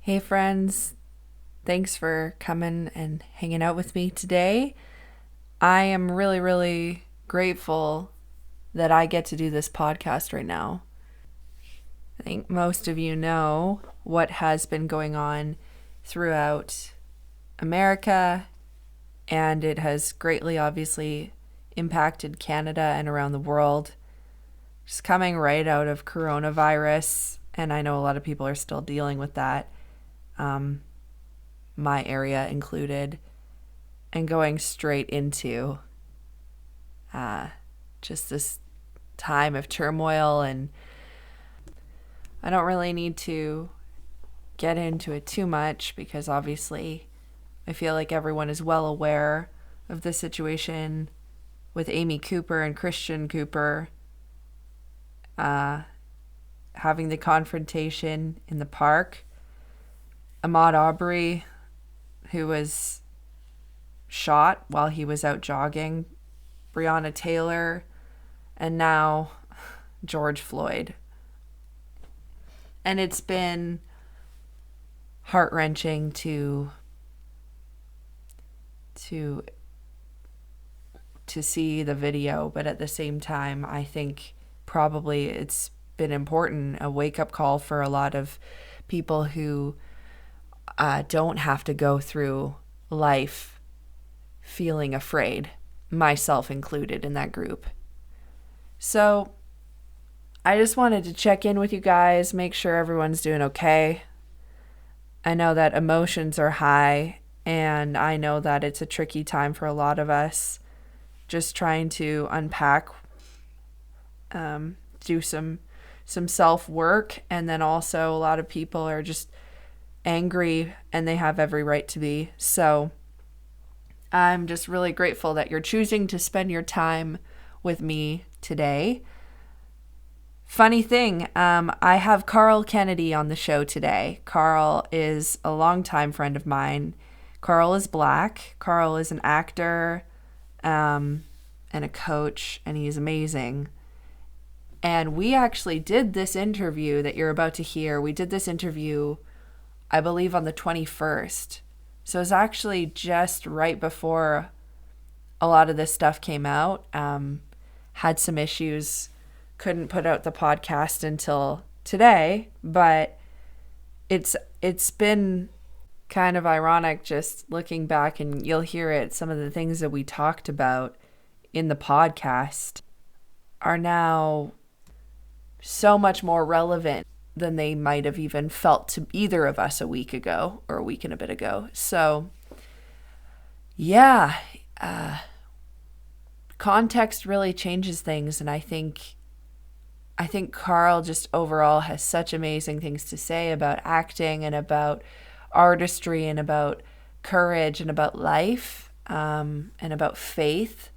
Hey friends, thanks for coming and hanging out with me today. I am really, really grateful that I get to do this podcast right now. I think most of you know what has been going on throughout America, and it has greatly, obviously, impacted Canada and around the world. Just coming right out of coronavirus, and I know a lot of people are still dealing with that. My area included, and going straight into just this time of turmoil. And I don't really need to get into it too much because obviously I feel like everyone is well aware of the situation with Amy Cooper and Christian Cooper having the confrontation in the park. Ahmaud Arbery, who was shot while he was out jogging, Breonna Taylor, and now George Floyd. And it's been heart-wrenching to see the video, but at the same time, I think probably it's been important, a wake-up call for a lot of people who don't have to go through life feeling afraid, myself included in that group. So I just wanted to check in with you guys, make sure everyone's doing okay. I know that emotions are high, and I know that it's a tricky time for a lot of us, just trying to unpack, do some self-work, and then also a lot of people are just angry, and they have every right to be. So I'm just really grateful that you're choosing to spend your time with me today. Funny thing, I have Carl Kennedy on the show today. Carl is a longtime friend of mine. Carl is Black. Carl is an actor and a coach, and he's amazing. And we actually did this interview that you're about to hear. We did this interview, I believe, on the 21st. So it was actually just right before a lot of this stuff came out. Had some issues, couldn't put out the podcast until today, but it's been kind of ironic just looking back, and you'll hear it. Some of the things that we talked about in the podcast are now so much more relevant than they might have even felt to either of us a week ago or a week and a bit ago. So, yeah, context really changes things, and I think Carl just overall has such amazing things to say about acting and about artistry and about courage and about life, and about faith.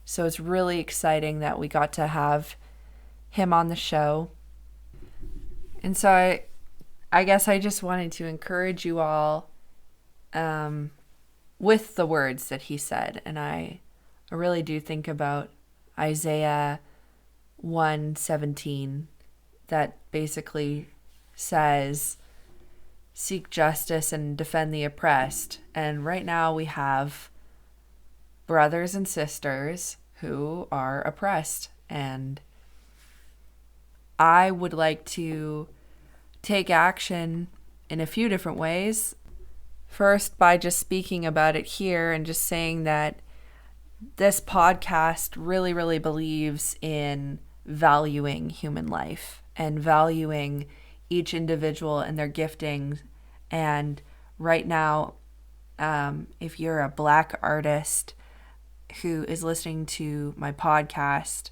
So it's really exciting that we got to have him on the show. And so I guess I just wanted to encourage you all with the words that he said. And I really do think about Isaiah 1:17 that basically says, seek justice and defend the oppressed. And right now we have brothers and sisters who are oppressed, and I would like to take action in a few different ways. First, by just speaking about it here and just saying that this podcast really, really believes in valuing human life and valuing each individual and their gifting. And right now, if you're a Black artist who is listening to my podcast,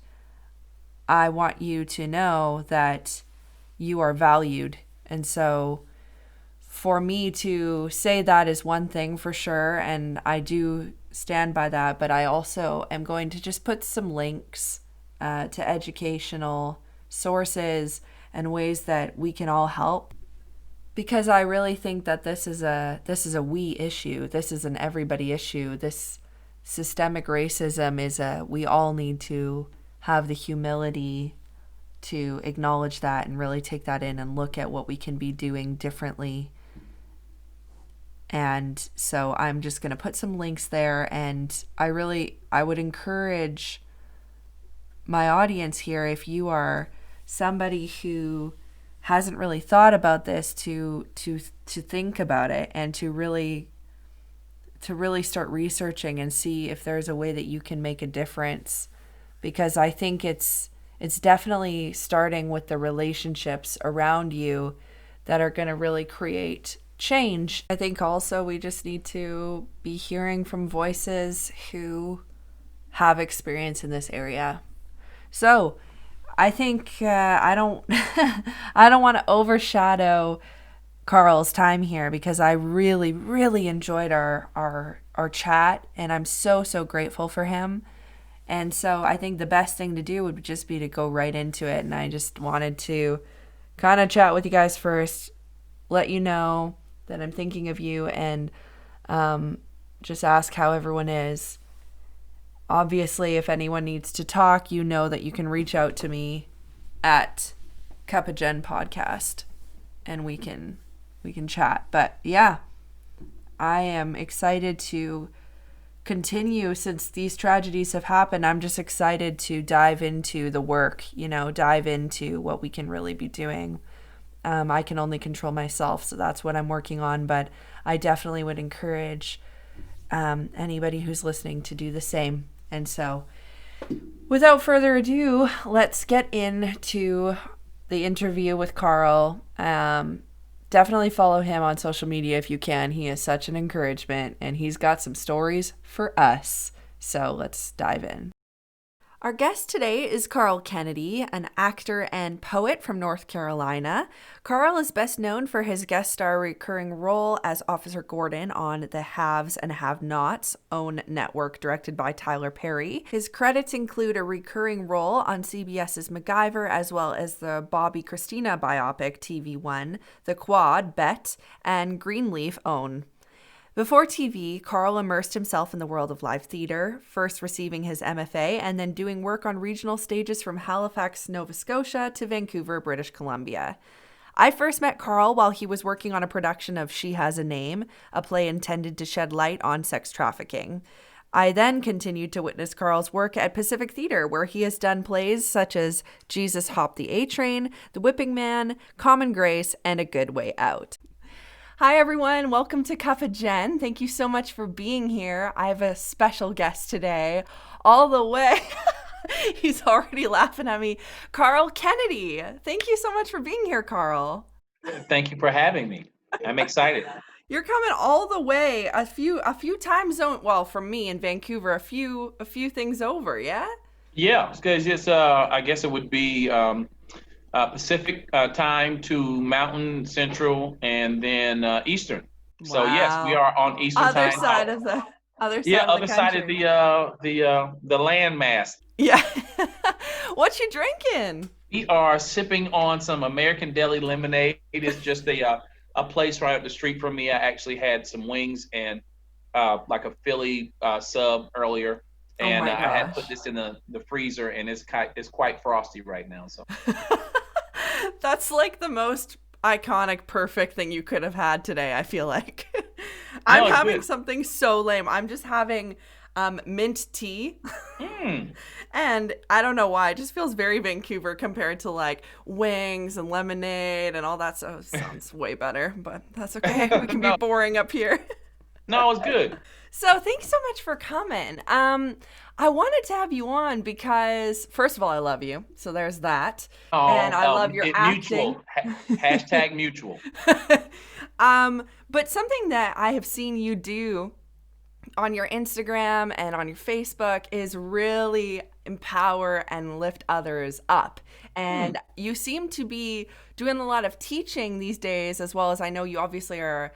I want you to know that you are valued. And so for me to say that is one thing for sure, and I do stand by that, but I also am going to just put some links to educational sources and ways that we can all help, because I really think that this is a we issue. This is an everybody issue. This systemic racism is we all need to have the humility to acknowledge that and really take that in and look at what we can be doing differently And so I'm just going to put some links there. And I would encourage my audience here, if you are somebody who hasn't really thought about this, to think about it and to really start researching and see if there's a way that you can make a difference, because I think it's definitely starting with the relationships around you that are going to really create change. I think also we just need to be hearing from voices who have experience in this area. So, I think I don't I don't want to overshadow Carl's time here, because I really really enjoyed our chat, and I'm so grateful for him. And so I think the best thing to do would just be to go right into it, and I just wanted to kind of chat with you guys first, let you know that I'm thinking of you, and just ask how everyone is. Obviously, if anyone needs to talk, you know that you can reach out to me at Cup of Jen podcast, and we can chat. But yeah, I am excited to continue. Since these tragedies have happened, I'm just excited to dive into the work, dive into what we can really be doing. I can only control myself, so that's what I'm working on. But I definitely would encourage anybody who's listening to do the same. And so, without further ado, let's get into the interview with Carl. Definitely follow him on social media if you can. He is such an encouragement, and he's got some stories for us. So let's dive in. Our guest today is Carl Kennedy, an actor and poet from North Carolina. Carl is best known for his guest star recurring role as Officer Gordon on the Haves and Have-Nots OWN network, directed by Tyler Perry. His credits include a recurring role on CBS's MacGyver, as well as the Bobby Christina biopic TV1, The Quad, Bet, and Greenleaf OWN. Before TV, Carl immersed himself in the world of live theater, first receiving his MFA and then doing work on regional stages from Halifax, Nova Scotia to Vancouver, British Columbia. I first met Carl while he was working on a production of She Has a Name, a play intended to shed light on sex trafficking. I then continued to witness Carl's work at Pacific Theatre, where he has done plays such as Jesus Hopped the A-Train, The Whipping Man, Common Grace, and A Good Way Out. Hi, everyone. Welcome to Cup of Jen. Thank you so much for being here. I have a special guest today, all the way. He's already laughing at me. Carl Kennedy. Thank you so much for being here, Carl. Thank you for having me. I'm excited. You're coming all the way a few time zone. Well, from me in Vancouver, a few things over. Yeah. Yeah, because it's I guess it would be Pacific time to Mountain, Central, and then Eastern. So yes, we Wow. are on Eastern Other time. side of the other Yeah, side of the other side of country. the landmass. Yeah. What you drinking? We are sipping on some American Deli lemonade. It is just a place right up the street from me. I actually had some wings and like a Philly sub earlier, Oh and my I had put gosh. this in the freezer, and it's quite frosty right now. So That's like the most iconic, perfect thing you could have had today, I feel like. I'm no, it's having good. something so lame. I'm just having mint tea. Mm. And I don't know why. It just feels very Vancouver compared to like wings and lemonade and all that. So it sounds way better, but that's okay. We can be No, boring up here. no, it's good. So thanks so much for coming. I wanted to have you on because, first of all, I love you. So there's that. And Oh, I love your acting. mutual. Hashtag mutual. But something that I have seen you do on your Instagram and on your Facebook is really empower and lift others up. Hmm. And you seem to be doing a lot of teaching these days, as well as I know you obviously are,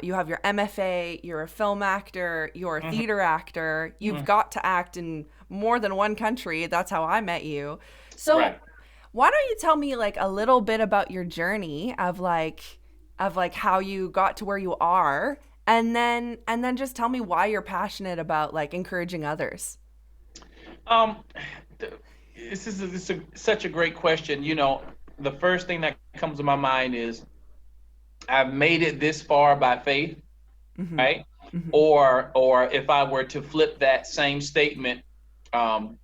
you have your MFA, you're a film actor, you're a Hmm. theater actor, you've got to act in more than one country. That's how I met you. So Right. why don't you tell me like a little bit about your journey of like how you got to where you are, and then just tell me why you're passionate about like encouraging others. Um, th- such a great question. The first thing that comes to my mind is I've made it this far by faith. right? Hmm. Or if I were to flip that same statement, um,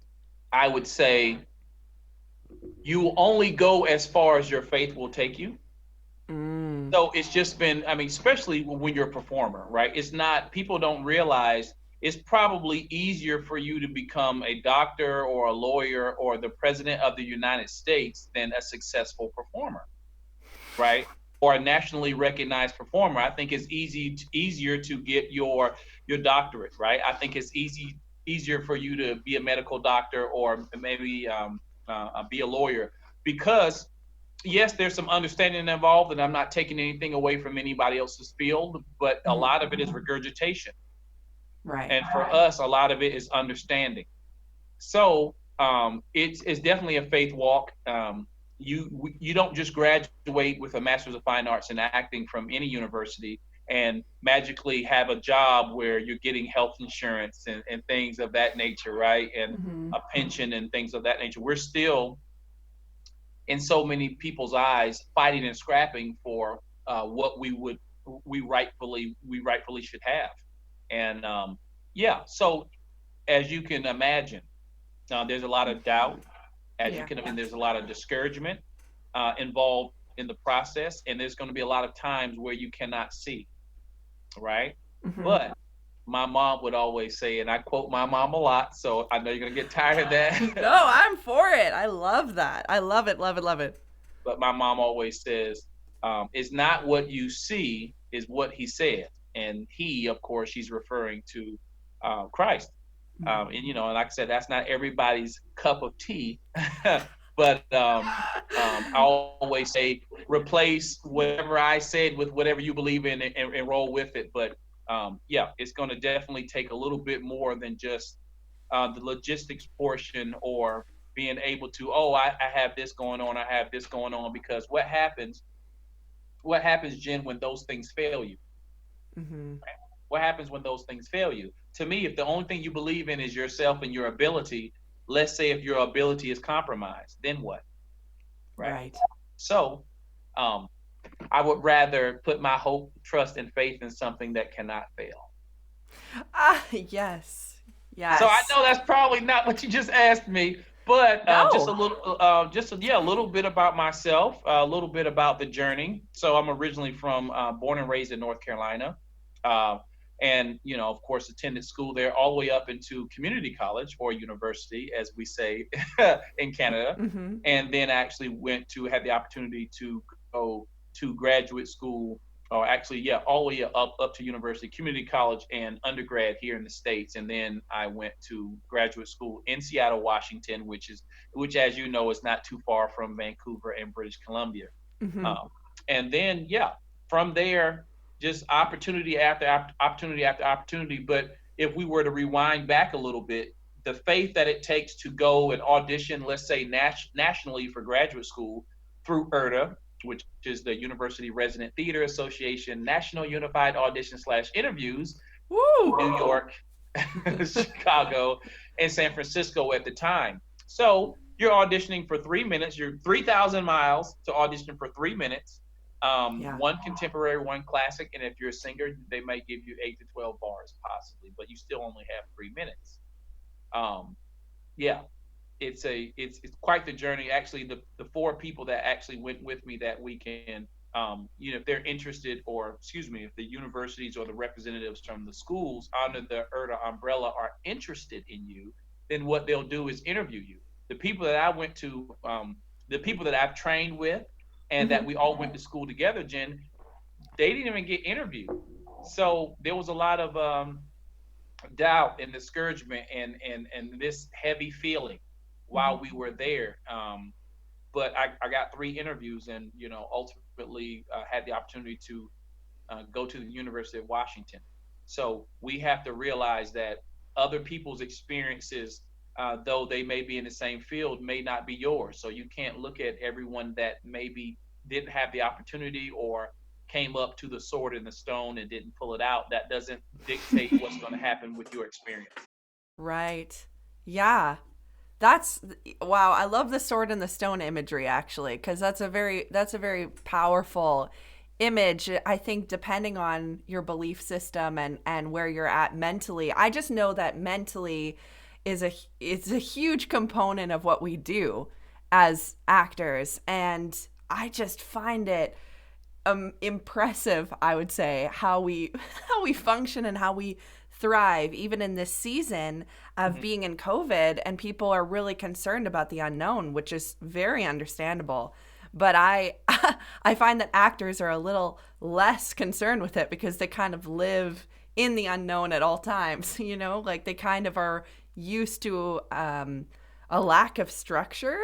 I would say you only go as far as your faith will take you. Mm. So it's just been, I mean, especially when you're a performer, right? It's not, people don't realize it's probably easier for you to become a doctor or a lawyer or the president of the United States than a successful performer, right? Or a nationally recognized performer. I think it's easier to get your doctorate, right? I think it's easier for you to be a medical doctor or maybe be a lawyer because yes, there's some understanding involved, and I'm not taking anything away from anybody else's field, but a Hmm. lot of it is regurgitation, Right. and for us, a lot of it is understanding. So it's definitely a faith walk. You don't just graduate with a master's of fine arts in acting from any university and magically have a job where you're getting health insurance and things of that nature, right? And Hmm. a pension and things of that nature. We're still in so many people's eyes fighting and scrapping for what we rightfully should have. And yeah, so as you can imagine, there's a lot of doubt. As you Yeah. can imagine, there's a lot of discouragement involved in the process, and there's going to be a lot of times where you cannot see, right? Hmm. But my mom would always say, and I quote my mom a lot, so I know you're going to get tired of No, that. I'm for it. I love that. I love it, love it, love it. But my mom always says, it's not what you see, is what he said. And he, of course, she's referring to Christ. And, and like I said, that's not everybody's cup of tea. But I always say, replace whatever I said with whatever you believe in and roll with it. But yeah, it's going to definitely take a little bit more than just the logistics portion or being able to, oh, I have this going on, I have this going on, because what happens, Jen, when those things fail you? Hmm. What happens when those things fail you? To me, if the only thing you believe in is yourself and your ability, let's say if your ability is compromised, then what? Right? Right. So um, I would rather put my hope, trust, and faith in something that cannot fail. Ah, yes. So I Yes. know that's probably not what you just asked me, but just a No. little, yeah, a little bit about myself, a little bit about the journey. So I'm originally from, born and raised in North Carolina, uh, and of course, attended school there all the way up into community college or university, as we say in Canada, Hmm. and then actually had the opportunity to go to graduate school, or actually, yeah, all the way up to university, community college, and undergrad here in the States. And then I went to graduate school in Seattle, Washington, which, as you know, is not too far from Vancouver and British Columbia. Hmm. Um, and then, yeah, from there, just opportunity after opportunity after opportunity. But if we were to rewind back a little bit, the faith that it takes to go and audition, let's say nationally for graduate school through ERTA, which is the University Resident Theater Association National Unified Audition / Interviews, Woo. New York, Chicago, and San Francisco at the time. So you're auditioning for 3 minutes. You're 3,000 miles to audition for 3 minutes. Yeah. One contemporary, one classic, and if you're a singer, they might give you 8 to 12 bars possibly, but you still only have 3 minutes. Um, yeah, it's quite the journey. Actually, the four people that actually went with me that weekend, if they're interested, or excuse me, if the universities or the representatives from the schools under the ERTA umbrella are interested in you, then what they'll do is interview you. The people that I went to, the people that I've trained with, and that Hmm. we all went to school together, Jen, they didn't even get interviewed. So there was a lot of doubt and discouragement and this heavy feeling while we were there. But I got 3 interviews, and ultimately had the opportunity to go to the University of Washington. So we have to realize that other people's experiences, though they may be in the same field, may not be yours. So you can't look at everyone that maybe didn't have the opportunity or came up to the sword and the stone and didn't pull it out. That doesn't dictate what's going to happen with your experience. Right. Yeah. That's wow, I love the sword and the stone imagery actually, because that's a very powerful image. I think depending on your belief system and where you're at mentally, I just know that mentally is a it's a huge component of what we do as actors, and I just find it impressive, I would say, how we how we function and how we thrive even in this season of Mhm. being in COVID, and people are really concerned about the unknown, which is very understandable. But I I find that actors are a little less concerned with it because they kind of live in the unknown at all times, you know, like they kind of are used to a lack of structure.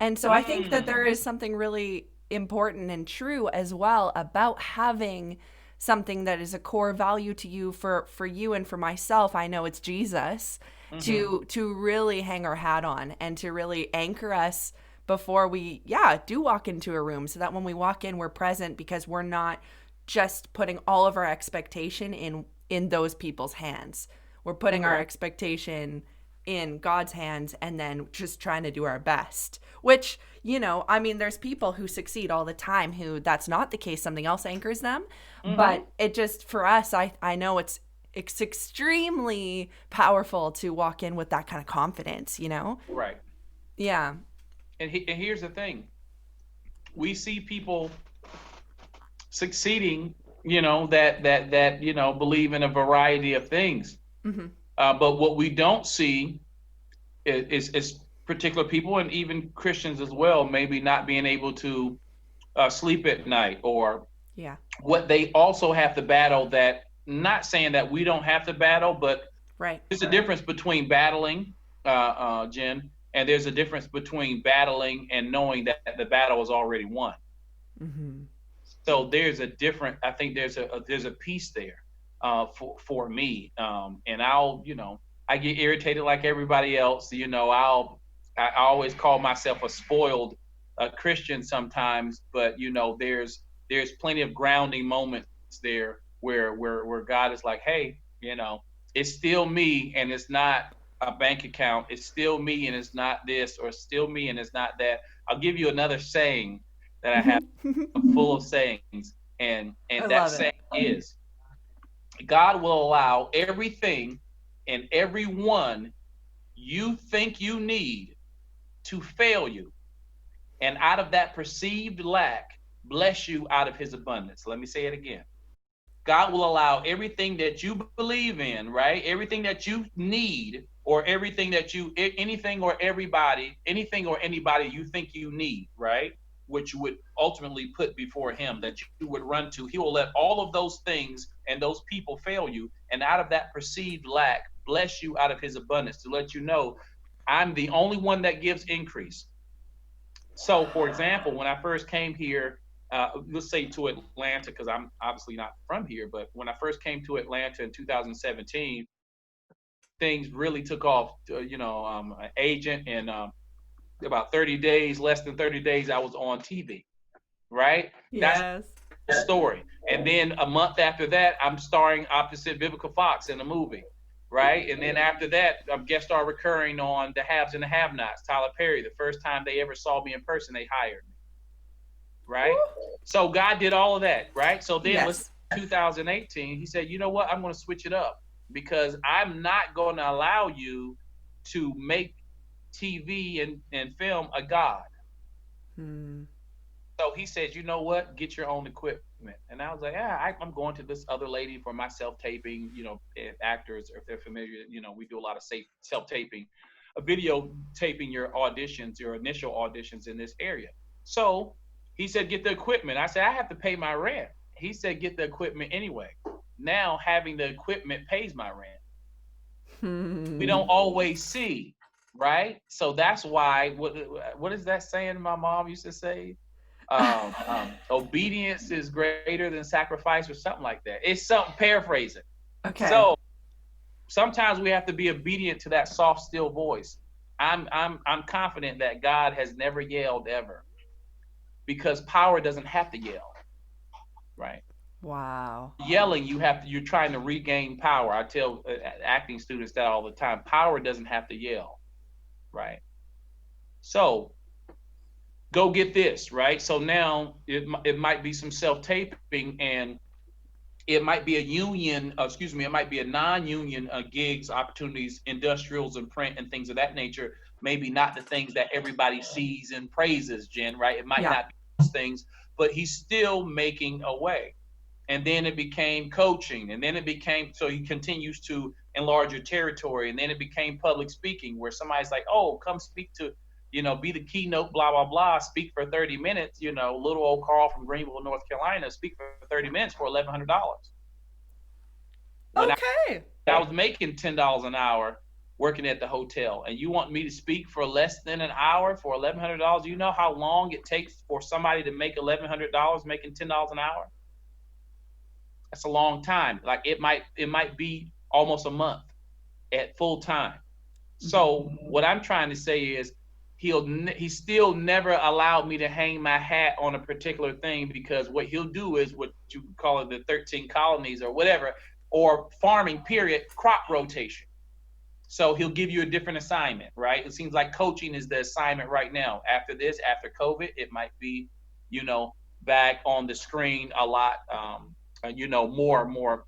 And so I think that Mm. there is something really important and true as well about having something that is a core value to you, for you and for myself. I know it's Jesus, Mhm. to really hang our hat on and to really anchor us before we, yeah, do walk into a room, so that when we walk in we're present, because we're not just putting all of our expectation in those people's hands. We're putting our Okay. expectation in God's hands and then just trying to do our best. Which, you know, I mean, there's people who succeed all the time who that's not the case. Something else anchors them. Mhm. But it just, for us, I know it's extremely powerful to walk in with that kind of confidence, you know? Right. Yeah. And here's the thing: we see people succeeding, that believe in a variety of things. Mm-hmm. But what we don't see is particular people, and even Christians as well, maybe not being able to sleep at night, or Yeah. what they also have to battle. That, not saying that we don't have to battle, but Right. there's a difference between battling, Jen, and there's a difference between battling and knowing that the battle is already won. Mm-hmm. So there's a different. I think there's a piece there for me, and I get irritated like everybody else. I always call myself a spoiled Christian sometimes, but there's plenty of grounding moments there where God is like, hey, it's still me, and it's not a bank account. It's still me, and it's not this, or still me, and it's not that. I'll give you another saying that I have, full of sayings, and I that love saying it. is, God will allow everything and everyone you think you need to fail you, and out of that perceived lack, bless you out of his abundance. Let me say it again. God will allow everything that you believe in, right? Everything that you need, or everything that anything or everybody, anything or anybody you think you need, right? Which you would ultimately put before him, that you would run to. He will let all of those things and those people fail you. And out of that perceived lack, bless you out of his abundance, to let you know, I'm the only one that gives increase. So, for example, when I first came here, let's say to Atlanta, because I'm obviously not from here, but when I first came to Atlanta in 2017, things really took off. An agent, and about 30 days, less than 30 days, I was on TV, right? That's Yes. the story. And then a month after that, I'm starring opposite Vivica Fox in a movie, right? And then after that, I'm guest star recurring on The Haves and the Have-Nots. Tyler Perry, the first time they ever saw me in person, they hired me, right? Woo. So God did all of that, right? So then let's Yes. 2018, he said, you know what? I'm going to switch it up, because I'm not going to allow you to make TV and film a God. Hmm. So he said, you know what? Get your own equipment. And I was like, yeah, I'm going to this other lady for my self taping. Actors, if they're familiar, we do a lot of self taping, a video taping your auditions, your initial auditions in this area. So he said, get the equipment. I said, I have to pay my rent. He said, get the equipment anyway. Now having the equipment pays my rent. We Hmm. don't always see, right? So that's why, what is that saying my mom used to say? Obedience is greater than sacrifice, or something like that. It's something paraphrasing. Okay. So sometimes we have to be obedient to that soft, still voice. I'm confident that God has never yelled ever, because power doesn't have to yell, right? Wow. Yelling, you're trying to regain power. I tell acting students that all the time. Power doesn't have to yell, right? So go get this, right? So now it might be some self taping, and it might be a union, excuse me, it might be a non-union gigs, opportunities, industrials and print and things of that nature. Maybe not the things that everybody sees and praises, Jen, right? It might Yeah. not be those things, but he's still making a way. And then it became coaching, and then it became, so he continues to enlarge your territory, and then it became public speaking, where somebody's like, oh, come speak to, be the keynote, blah blah blah, speak for 30 minutes, little old Carl from Greenville, North Carolina, speak for 30 minutes for $1,100 when Okay. I was making $10 an hour working at the hotel, and you want me to speak for less than an hour for $1,100? You know how long it takes for somebody to make $1,100 making $10 an hour? That's a long time. Like it might be almost a month at full time. So what I'm trying to say is he still never allowed me to hang my hat on a particular thing, because what he'll do is what you call it, the 13 colonies or whatever, or farming period, crop rotation. So he'll give you a different assignment, right? It seems like coaching is the assignment right now. After this, after COVID, it might be, you know, back on the screen a lot, more and more,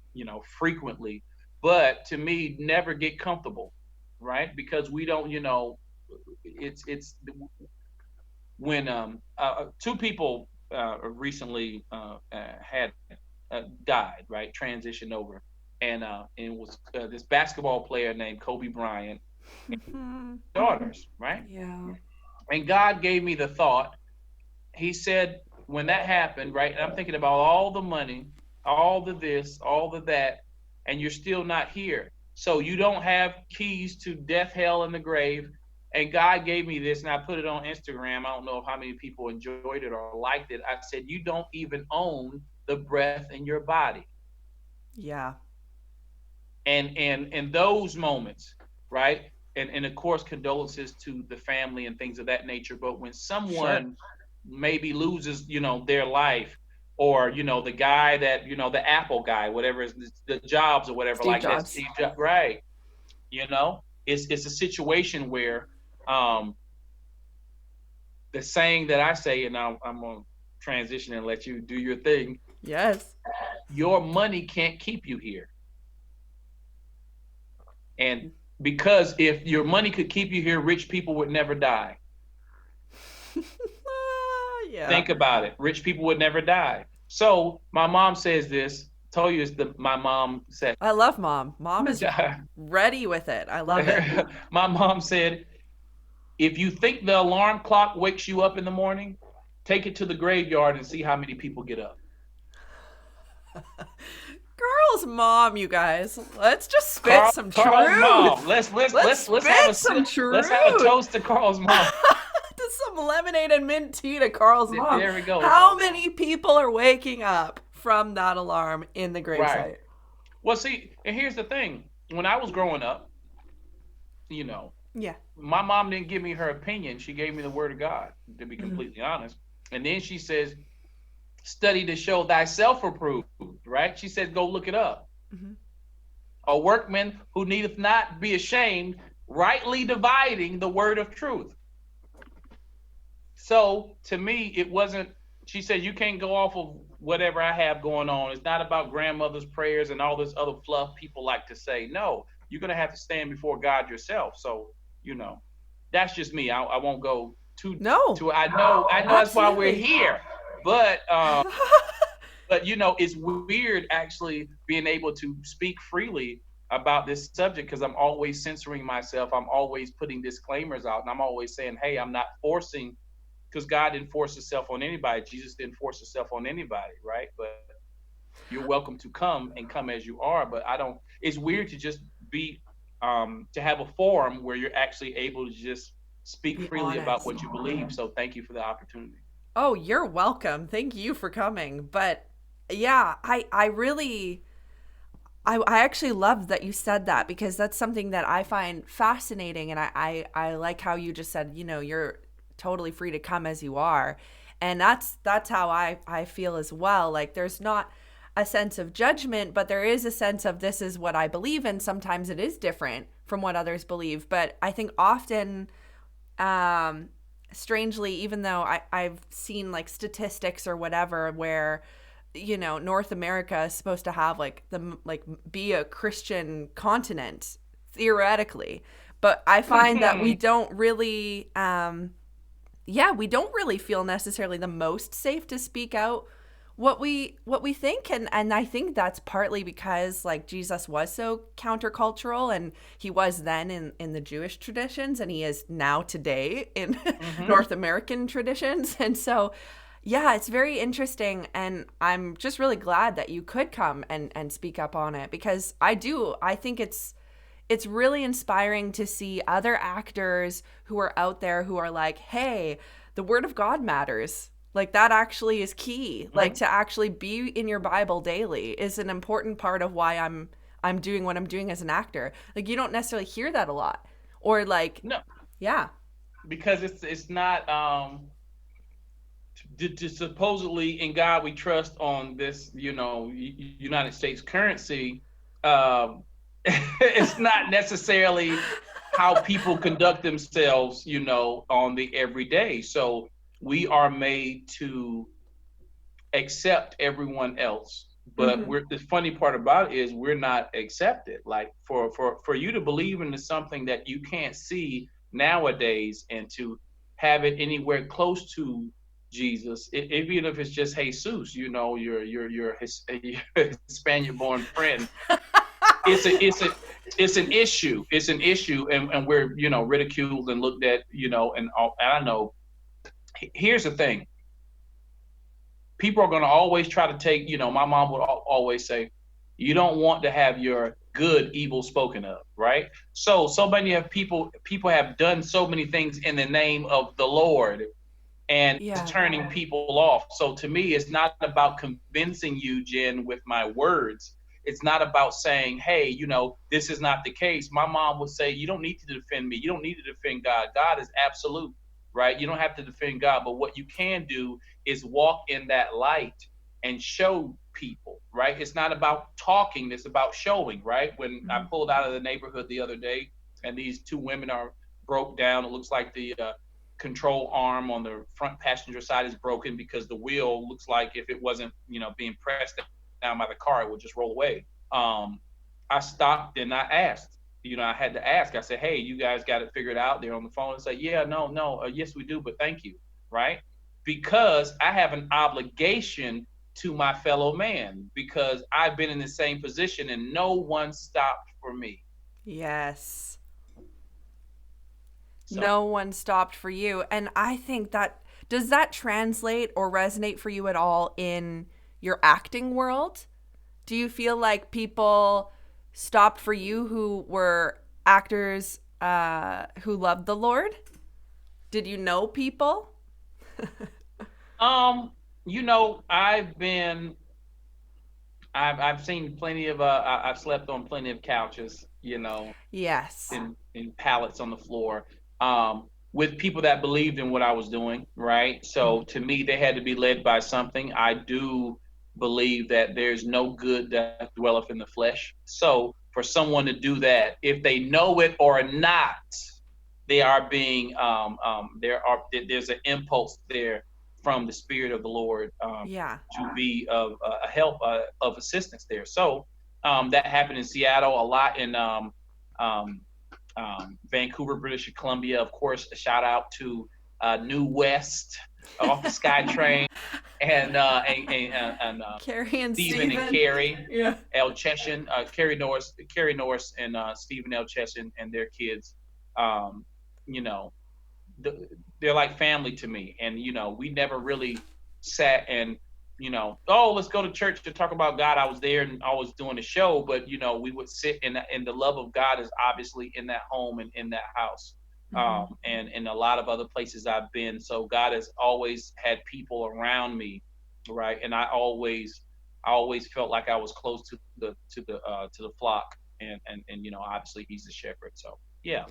frequently. But to me, never get comfortable, right? Because we don't, it's when two people recently had died, right? Transitioned over, and it was this basketball player named Kobe Bryant, daughters, right? Yeah. And God gave me the thought. He said when that happened, right? And I'm thinking about all the money, all the this, all the that, and you're still not here. So you don't have keys to death, hell, and the grave. And God gave me this, and I put it on Instagram. I don't know how many people enjoyed it or liked it. I said, you don't even own the breath in your body. Yeah. And those moments, right? And of course, condolences to the family and things of that nature. But when Sure. someone maybe loses, their life, or the guy that the Apple guy, whatever is the Jobs or whatever Steve like that, Jobs. Steve Jobs, right? It's a situation where um, the saying that I say, and I'm gonna transition and let you do your thing. Yes. Your money can't keep you here, and because if your money could keep you here, rich people would never die. Yeah. Think about it. Rich people would never die. So my mom says this. Told you it's my mom said. I love mom. Mom is ready with it. I love it. My mom said, if you think the alarm clock wakes you up in the morning, take it to the graveyard and see how many people get up. Girl's mom, you guys. Let's just spit some Carl's mom. truth. Let's Spit some let's have a truth. toast to Carl's mom. To some lemonade and mint tea to Carl's mom. There we go. How many people are waking up from that alarm in the Right. gravesite? Well, see, and here's the thing. When I was growing up, you know, Yeah. my mom didn't give me her opinion. She gave me the word of God, to be Mm-hmm. completely honest. And then she says, study to show thyself approved, right? She said, go look it up. Mm-hmm. A workman who needeth not be ashamed, rightly dividing the word of truth. So to me, it wasn't, she said, you can't go off of whatever I have going on. It's not about grandmother's prayers and all this other fluff people like to say. No, you're going to have to stand before God yourself. So, that's just me. I won't go No. I know that's why we're Absolutely. here. But it's weird actually being able to speak freely about this subject, because I'm always censoring myself. I'm always putting disclaimers out, and I'm always saying, hey, I'm not forcing, because God didn't force himself on anybody. Jesus didn't force himself on anybody, right? But you're welcome to come and come as you are. But I don't, it's weird to just be, to have a forum where you're actually able to just speak Be freely about honest. what you believe. So thank you for the opportunity. Oh, you're welcome. Thank you for coming. But yeah, I really I actually love that you said that, because that's something that I find fascinating, and I like how you just said, you're totally free to come as you are. And that's how I feel as well. Like there's not a sense of judgment, but there is a sense of this is what I believe, and sometimes it is different from what others believe. But I think often strangely, even though I've seen like statistics or whatever where, North America is supposed to have like be a Christian continent theoretically, but I find that we don't really, yeah, we don't really feel necessarily the most safe to speak out what we think, and I think that's partly because like Jesus was so countercultural, and he was then in the Jewish traditions, and he is now today in Hmm. North American traditions. And so yeah, it's very interesting, and I'm just really glad that you could come and speak up on it, because I think it's really inspiring to see other actors who are out there who are like, hey, the word of God matters. Like, that actually is key. Like, Hmm. to actually be in your Bible daily is an important part of why I'm doing what I'm doing as an actor. Like, you don't necessarily hear that a lot. Or like, No, yeah. because it's not to supposedly in God we trust on this, United States currency. Um, it's not necessarily how people conduct themselves, on the everyday. So we are made to accept everyone else. But Mhm. we're the funny part about it is we're not accepted. Like for you to believe into something that you can't see nowadays and to have it anywhere close to Jesus, even if it's just Jesus, your Spaniard born friend, it's a it's a it's an issue. It's an issue, and we're ridiculed and looked at, and I know. Here's the thing: people are going to always try to take, my mom would always say, you don't want to have your good evil spoken of, right? So many of people have done so many things in the name of the Lord, and it's Yeah. turning people off. So to me, it's not about convincing you, Jen, with my words. It's not about saying, hey, this is not the case. My mom would say, you don't need to defend me. You don't need to defend God. God is absolute, right? You don't have to defend God. But what you can do is walk in that light and show people, right? It's not about talking, it's about showing, right? When I Mhm. pulled out of the neighborhood the other day and these two women are broke down, it looks like the control arm on the front passenger side is broken because the wheel looks like if it wasn't, being pressed down by the car, it would just roll away. Um, I stopped and I asked, I had to ask. I said, hey, you guys got it figured out? They're on the phone and say, yeah, no, no, yes, we do, but thank you, right? Because I have an obligation to my fellow man because I've been in the same position and no one stopped for me. Yes. So, No one stopped for you. And I think that, does that translate or resonate for you at all in your acting world? Do you feel like people stopped for you who were actors who loved the Lord? Did you know people? um, I've seen plenty of I've slept on plenty of couches, Yes. in pallets on the floor, with people that believed in what I was doing, right? Mm. So to me, they had to be led by something. I do believe that there's no good that dwelleth in the flesh. So for someone to do that, if they know it or not, they are being there's an impulse there from the Spirit of the Lord, Yeah. to be of a help, of assistance there. So that happened in Seattle, a lot in um, Vancouver, British Columbia. Of course, a shout out to New West off the SkyTrain, and Carrie and Stephen and Steven. Carrie Yeah. L. Cheshin, Carrie Norris, and Stephen L. Cheshin and their kids. Um, you know, they're like family to me. And we never really sat and oh, let's go to church to talk about God. I was there and I was doing the show, but we would sit and the love of God is obviously in that home and in that house. Hmm. And in a lot of other places I've been. So God has always had people around me, right? And I always felt like I was close to the flock, and obviously He's the shepherd. So yeah.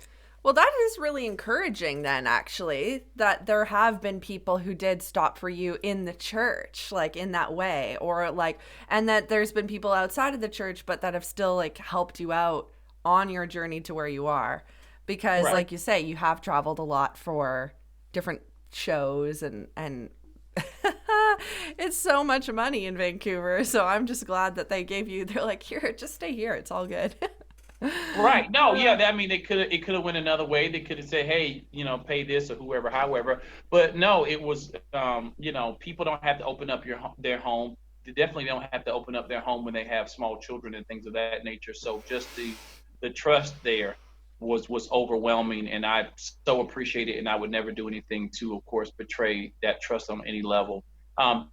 Well, that is really encouraging then, actually, that there have been people who did stop for you in the church, like in that way, or like, and that there's been people outside of the church, but that have still like helped you out on your journey to where you are. Because, Right. like you say, you have traveled a lot for different shows and it's so much money in Vancouver. So I'm just glad that they're like, here, just stay here. It's all good. Right. No, yeah, I mean it could have went another way. They could have said, "Hey, pay this or whoever, however." But no, it was people don't have to open up their home. They definitely don't have to open up their home when they have small children and things of that nature. So just the trust there was overwhelming, and I so appreciate it, and I would never do anything to, of course, betray that trust on any level.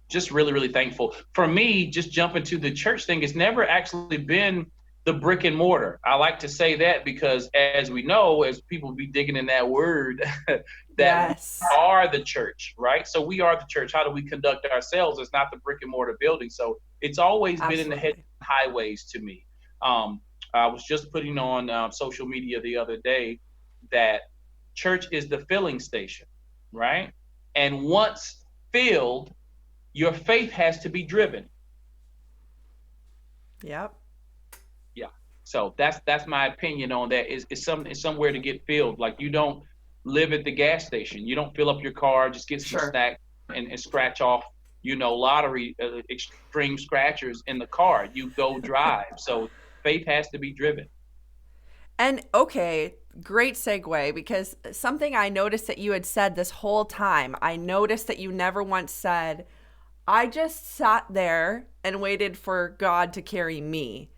Just really, really thankful. For me, just jumping to the church thing, it's never actually been the brick and mortar. I like to say that because, as we know, as people be digging in that word, that we Yes, are the church, right? So we are the church. How do we conduct ourselves? It's not the brick and mortar building. So it's always been in the head absolutely. highways to me. Um, I was just putting on social media the other day that church is the filling station, right? And once filled, your faith has to be driven. Yep. Yeah. So that's my opinion on that. It's somewhere to get filled. Like you don't live at the gas station. You don't fill up your car, just get some Sure. snacks and scratch off, lottery extreme scratchers in the car. You go drive. So faith has to be driven. And okay, great segue because something I noticed that you had said this whole time, I noticed that you never once said, I just sat there and waited for God to carry me.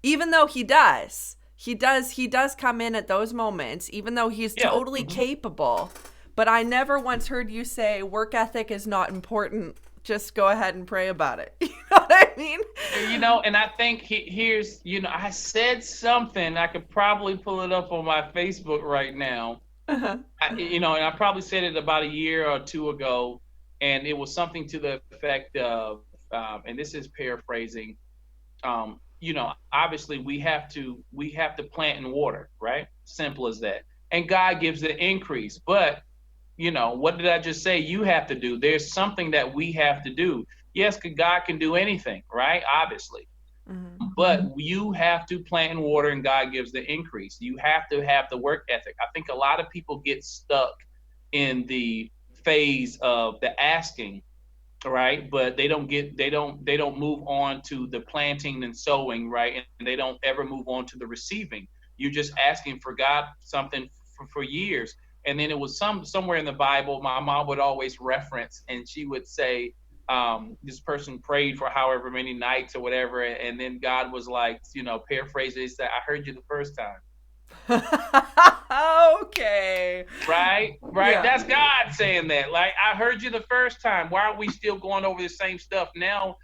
Even though he does. He does come in at those moments, even though he's Yeah. totally capable. But I never once heard you say work ethic is not important. Just go ahead and pray about it. You know what I mean? And I think here's, I said something. I could probably pull it up on my Facebook right now. Uh-huh. And I probably said it about a year or two ago, and it was something to the effect of, and this is paraphrasing. Obviously we have to plant and water, right? Simple as that. And God gives the increase, but what did I just say? You have to do. There's something that we have to do. Yes, God can do anything, right? Obviously, Mm-hmm. but you have to plant and water, and God gives the increase. You have to have the work ethic. I think a lot of people get stuck in the phase of the asking, right? But they don't move on to the planting and sowing, right? And they don't ever move on to the receiving. You're just asking for God something for years. And then it was somewhere in the Bible my mom would always reference, and she would say, this person prayed for however many nights or whatever, and then God was like, paraphrase it, said, I heard you the first time. Okay. Right. Yeah. That's God saying that. Like, I heard you the first time. Why are we still going over the same stuff now?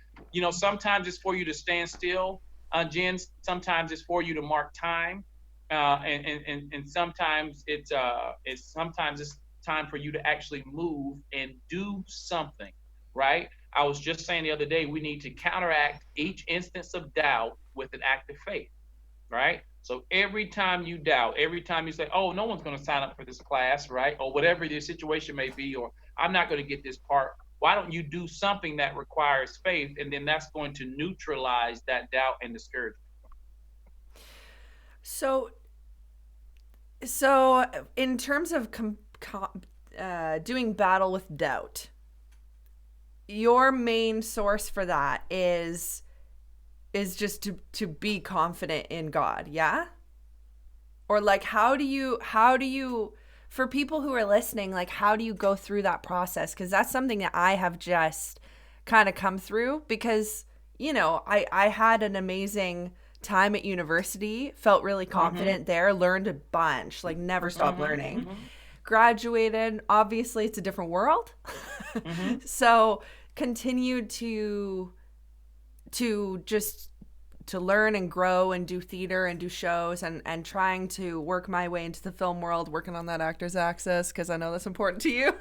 Sometimes it's for you to stand still, Jen. Sometimes it's for you to mark time, and sometimes it's time for you to actually move and do something. Right. I was just saying the other day, we need to counteract each instance of doubt with an act of faith, right? So every time you doubt, every time you say, "Oh, no one's going to sign up for this class," right, or whatever the situation may be, or "I'm not going to get this part," why don't you do something that requires faith, and then that's going to neutralize that doubt and discouragement. So so in terms of doing battle with doubt, your main source for that is just to be confident in God, yeah? Or like how do you for people who are listening, like how do you go through that process? Cuz that's something that I have just kind of come through because I had an amazing time at university, felt really Mm-hmm. confident there, learned a bunch, like never stopped Mm-hmm. learning. Mm-hmm. Graduated, obviously it's a different world. Mm-hmm. So continued to just to learn and grow and do theater and do shows and trying to work my way into the film world, working on that actor's access because I know that's important to you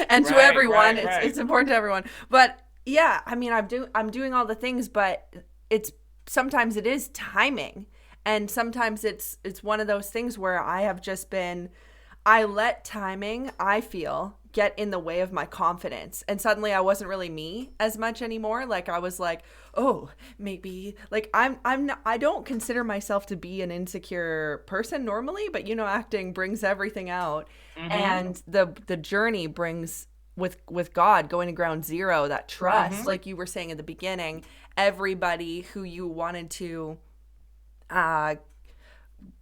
and to Right. everyone. Right. It's Right. important to everyone. But yeah, I mean, I'm doing all the things, but it's sometimes it is timing, and sometimes it's one of those things where I have just been I let timing, I feel, get in the way of my confidence. And suddenly I wasn't really me as much anymore. Like I was like, oh, maybe like I'm not, I don't consider myself to be an insecure person normally, but acting brings everything out. Mm-hmm. And the journey brings with God, going to ground zero, that trust, Mm-hmm. like you were saying at the beginning, everybody who you wanted to uh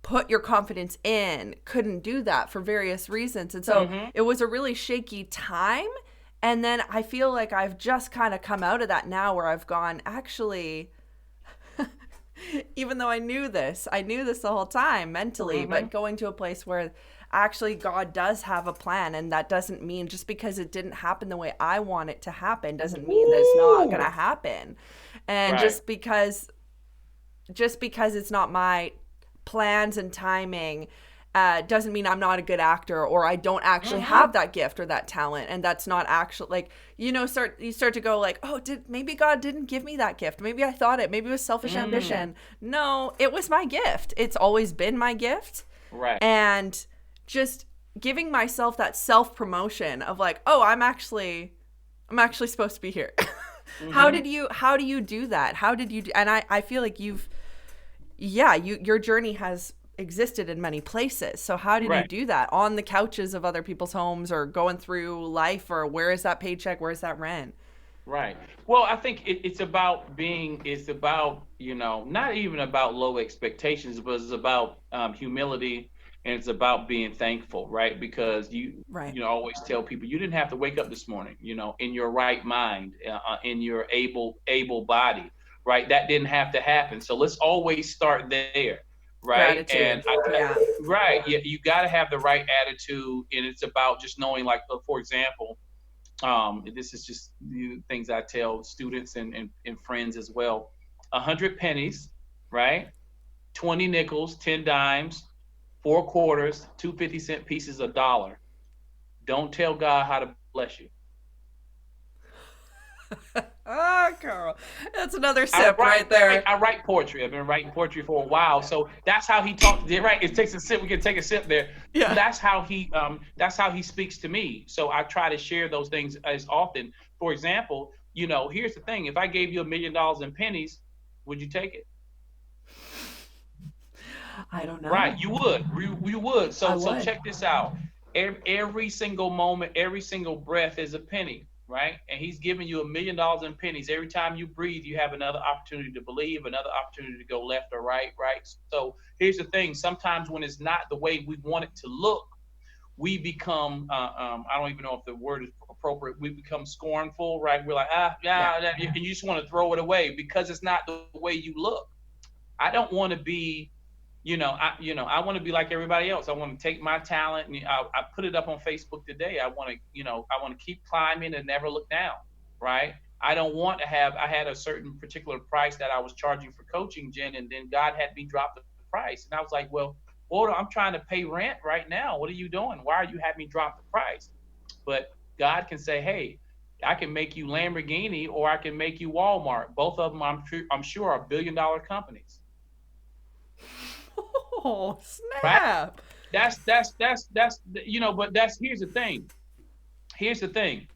put your confidence in couldn't do that for various reasons. And so Mm-hmm. it was a really shaky time. And then I feel like I've just kind of come out of that now where I've gone, actually, even though I knew this the whole time mentally, Mm-hmm. but going to a place where actually God does have a plan. And that doesn't mean just because it didn't happen the way I want it to happen doesn't mean that it's not going to Ooh. happen. And Right. just because it's not my plans and timing doesn't mean I'm not a good actor or I don't actually Mm-hmm. have that gift or that talent, and that's not actually like you start to go like, oh, did maybe God didn't give me that gift, maybe I thought it, maybe it was selfish Mm. ambition. No, it was my gift. It's always been my gift. Right. And just giving myself that self promotion of like, oh, I'm actually supposed to be here. Mm-hmm. How do you do that? How did you do, and I feel like your journey has existed in many places. So how did you Right. do that on the couches of other people's homes or going through life, or where is that paycheck? Where's that rent? Right. Well, I think it's about it's about, not even about low expectations, but it's about humility, and it's about being thankful, right? Because Right. always tell people you didn't have to wake up this morning, in your right mind, in your able body, right? That didn't have to happen. So let's always start there, right? And Gratitude. Yeah. right, you got to have the right attitude, and it's about just knowing, like, for example, this is just the things I tell students and friends as well. 100 pennies, right? 20 nickels, 10 dimes, 4 quarters, 2 50-cent pieces, $1. Don't tell God how to bless you. Oh, Carl. That's another I sip write, right there. I write poetry. I've been writing poetry for a while, so that's how he talks. Right? It takes a sip. We can take a sip there. Yeah. That's how he speaks to me. So I try to share those things as often. For example, here's the thing: if I gave you $1 million in pennies, would you take it? I don't Right, know. you would. You would. I So would. check this out. Every single moment, every single breath is a penny, right? And he's giving you $1 million in pennies. Every time you breathe, you have another opportunity to believe, another opportunity to go left or right, right? So here's the thing. Sometimes when it's not the way we want it to look, we become, I don't even know if the word is appropriate. We become scornful, right? We're like, Yeah. yeah, and you just want to throw it away because it's not the way you look. I don't want to be, I want to be like everybody else. I want to take my talent, and I put it up on Facebook today. I want to keep climbing and never look down, right? I don't want to have. I had a certain particular price that I was charging for coaching, Jen, and then God had me drop the price, and I was like, well, Lord, I'm trying to pay rent right now. What are you doing? Why are you having me drop the price? But God can say, hey, I can make you Lamborghini, or I can make you Walmart. Both of them, I'm sure, are billion-dollar companies, Oh, right? snap. But that's here's the thing. Here's the thing.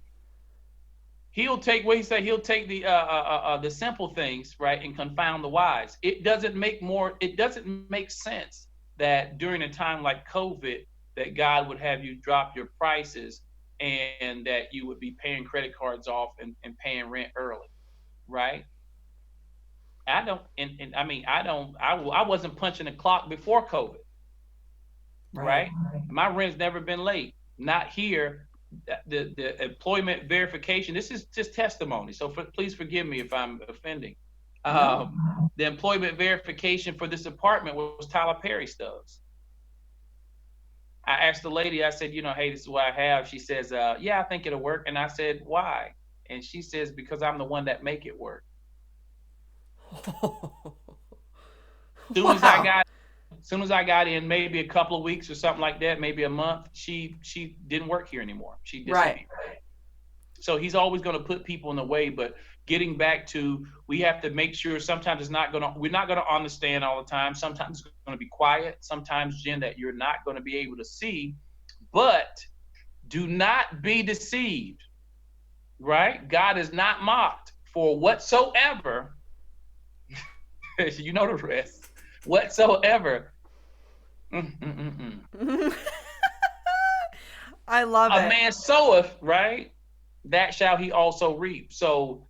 He'll take what he said. He'll take the simple things, right, and confound the wise. It doesn't make sense that during a time like COVID, that God would have you drop your prices, and that you would be paying credit cards off, and paying rent early, right? I don't, and I mean, I wasn't punching the clock before COVID, Right. right? My rent's never been late. Not here. The employment verification. This is just testimony. So please forgive me if I'm offending. No. The employment verification for this apartment was Tyler Perry stuffs. I asked the lady. I said, hey, this is what I have. She says, yeah, I think it'll work. And I said, why? And she says, because I'm the one that make it work. Soon as I Wow. got soon as I got in, maybe a couple of weeks or something like that, maybe a month, she didn't work here anymore. She Right. disappeared. So he's always going to put people in the way. But getting back to, we have to make sure, sometimes we're not going to understand all the time. Sometimes it's going to be quiet. Sometimes, Jen, that you're not going to be able to see. But Do not be deceived, right? God is not mocked. For whatsoever, you know the rest, whatsoever, mm, mm, mm, mm. I love A it. man soweth, right? That shall he also reap. So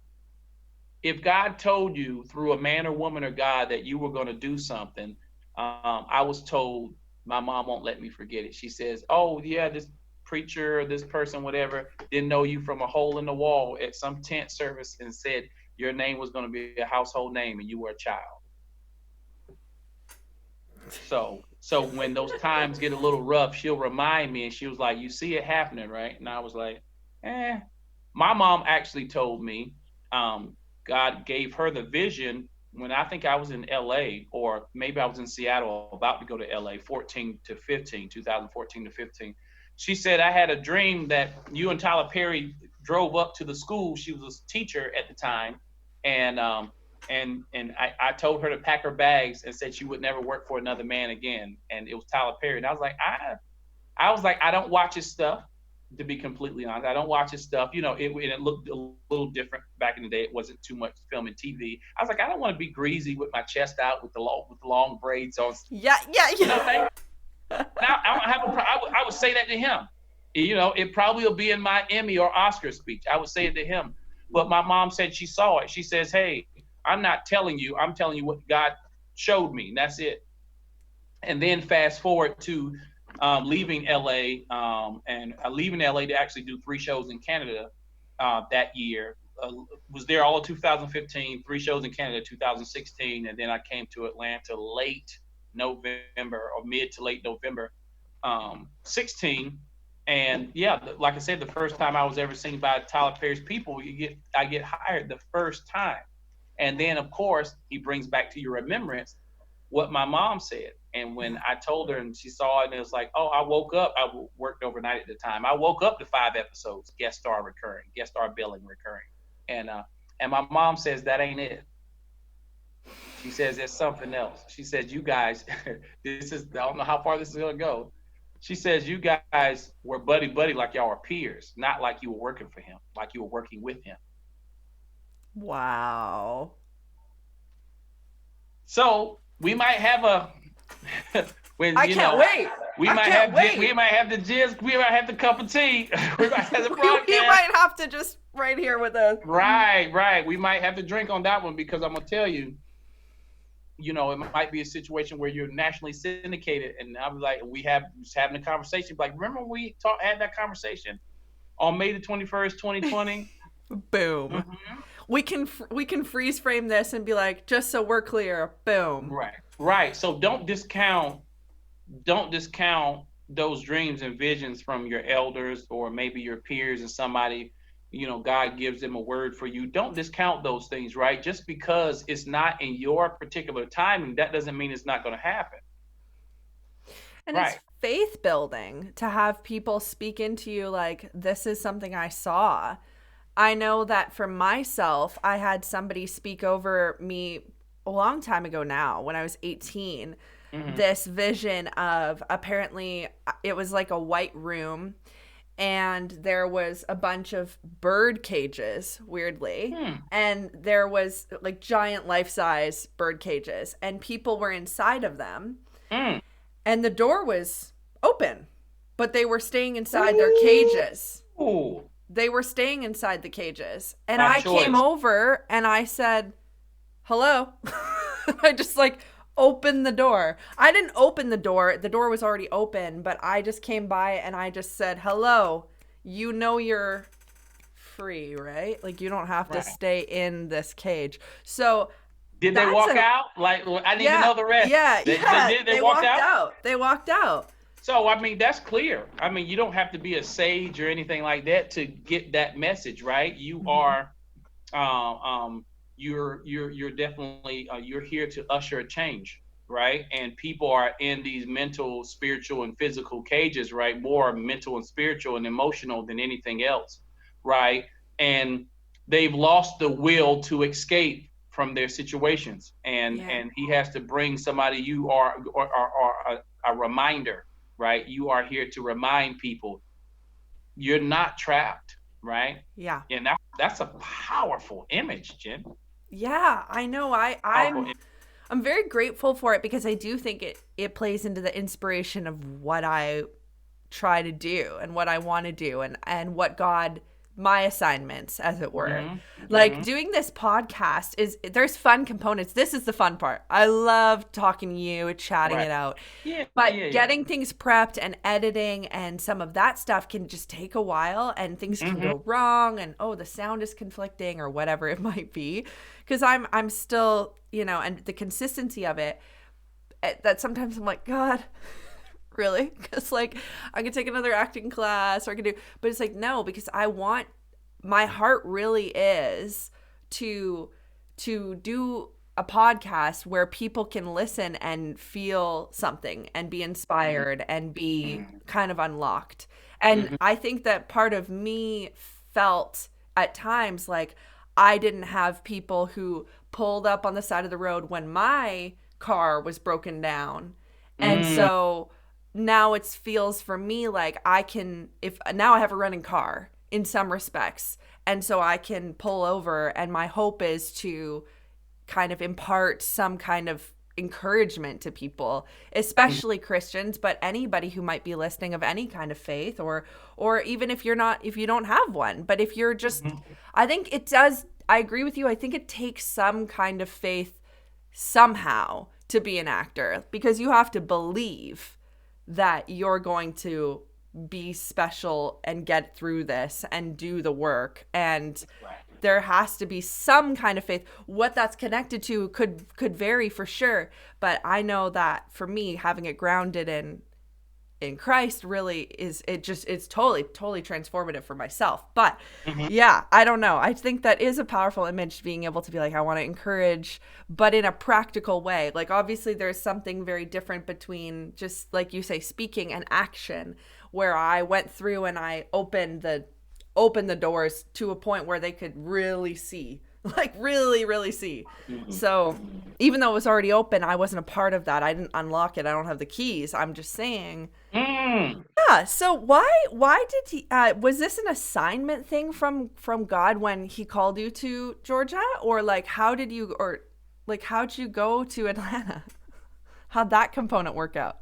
if God told you through a man or woman or God that you were going to do something, I was told, my mom won't let me forget it. She says, "Oh yeah, this preacher, this person, whatever, didn't know you from a hole in the wall at some tent service and said your name was going to be a household name and you were a child." So when those times get a little rough, she'll remind me, and she was like, "You see it happening, right?" And I was like, "Eh." My mom actually told me, God gave her the vision when I think I was in LA, or maybe I was in Seattle about to go to LA, 14 to 15, 2014 to 15. She said, "I had a dream that you and Tyler Perry drove up to the school." She was a teacher at the time, and I told her to pack her bags and said she would never work for another man again. And it was Tyler Perry. And I was like, I don't watch his stuff, to be completely honest. I don't watch his stuff. You know, it looked a little different back in the day. It wasn't too much film and TV. I was like, I don't want to be greasy with my chest out with the long braids on. Yeah, yeah, You know, yeah. now I don't have a. I would say that to him. You know, it probably will be in my Emmy or Oscar speech. I would say it to him. But my mom said she saw it. She says, "Hey, I'm not telling you. I'm telling you what God showed me. And that's it." And then fast forward to leaving LA, and leaving LA to actually do 3 shows in Canada that year. Was there all of 2015, 3 shows in Canada 2016, and then I came to Atlanta late November or mid to late November 16. And yeah, like I said, the first time I was ever seen by Tyler Perry's people, I get hired the first time. And then, of course, he brings back to your remembrance what my mom said. And when I told her and she saw it, and it was like, oh, I woke up. I worked overnight at the time. I woke up to 5 episodes, guest star recurring, guest star billing recurring. And and my mom says that ain't it. She says there's something else. She says, you guys, this is, I don't know how far this is gonna go. She says you guys were buddy buddy like y'all were peers, not like you were working for him, like you were working with him. Wow. So we might have a when I you can't know wait. I can't we wait. might have the jizz, we might have the cup of tea, we might have the We broadcast. might have to just right here with a. Right, right. We might have to drink on that one because I'm gonna tell you, it might be a situation where you're nationally syndicated, and I'm like, we have just having a conversation. Like, remember when we had that conversation on May the 21st, 2020? Boom. Mm-hmm. We can freeze frame this and be like, just so we're clear, boom. Right, right. So don't discount those dreams and visions from your elders or maybe your peers and somebody, God gives them a word for you. Don't discount those things, right? Just because it's not in your particular timing, that doesn't mean it's not going to happen. And it's Right. faith building to have people speak into you like, this is something I saw. I know that for myself, I had somebody speak over me a long time ago now when I was 18. Mm-hmm. This vision of, apparently it was like a white room, and there was a bunch of bird cages, weirdly. Hmm. And there was like giant life-size bird cages, and people were inside of them, Mm. and the door was open, but they were staying inside their cages. Ooh. They were staying inside the cages. And By I came choice. over and I said, hello. I just like opened the door. I didn't open the door. The door was already open, but I just came by and I just said, hello. You know you're free, right? Like you don't have to Right. stay in this cage. So Did they that's walk out? Like, I need to yeah, know the rest. yeah, They yeah. did. They walked out. They walked out. So I mean, that's clear. I mean, you don't have to be a sage or anything like that to get that message, right? You Mm-hmm. are, you're definitely you're here to usher a change, right? And people are in these mental, spiritual, and physical cages, right? More mental and spiritual and emotional than anything else, right? And they've lost the will to escape from their situations, and Yeah. he has to bring somebody. You are or a reminder, right? You are here to remind people you're not trapped, right? Yeah. And that's a powerful image, Jen. Yeah, I know. Powerful. I'm very grateful for it because I do think it plays into the inspiration of what I try to do and what I want to do, and what God, my assignments as it were. Mm-hmm. Like Mm-hmm. doing this podcast is, there's fun components. This is the fun part. I love talking to you, chatting Right. it out. Yeah. Yeah. But Yeah. getting things prepped and editing and some of that stuff can just take a while, and things can Mm-hmm. go wrong, and oh, the sound is conflicting or whatever it might be, because I'm still, and the consistency of it, that sometimes I'm like, God, really? Because like I could take another acting class, or I could do, but it's like, no, because I want, my heart really is to do a podcast where people can listen and feel something and be inspired and be kind of unlocked. And Mm-hmm. I think that part of me felt at times like I didn't have people who pulled up on the side of the road when my car was broken down. And Mm-hmm. so now it feels for me like I can, if now I have a running car in some respects, and so I can pull over, and my hope is to kind of impart some kind of encouragement to people, especially Christians, but anybody who might be listening of any kind of faith, or even if you're not, if you don't have one, but if you're just, I think it does, I agree with you. I think it takes some kind of faith somehow to be an actor, because you have to believe that you're going to be special and get through this and do the work. And Right. there has to be some kind of faith. What that's connected to could vary for sure, but I know that for me, having it grounded in Christ really is, it just, it's totally transformative for myself. But Mm-hmm. yeah, I don't know. I think that is a powerful image, being able to be like, I want to encourage, but in a practical way. Like obviously there's something very different between, just like you say, speaking and action, where I went through and I opened the doors to a point where they could really see, like really see. Mm-hmm. So even though it was already open, I wasn't a part of that. I didn't unlock it. I don't have the keys. I'm just saying. Mm. Yeah. So why did he? Was this an assignment thing from God when He called you to Georgia, or like how did you, or like how'd you go to Atlanta? How'd that component work out?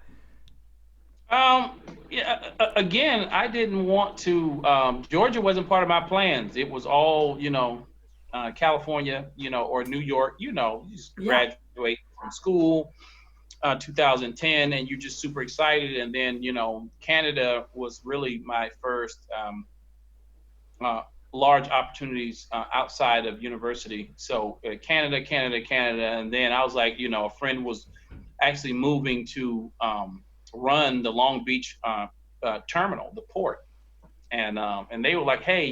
Yeah, again, I didn't want to. Georgia wasn't part of my plans. It was all, California, or New York. You just Yeah. graduate from school, 2010, and you're just super excited. And then, Canada was really my first uh, large opportunities outside of university. So Canada, Canada, Canada, and then I was like, a friend was actually moving to run the Long Beach terminal, the port, and they were like, hey,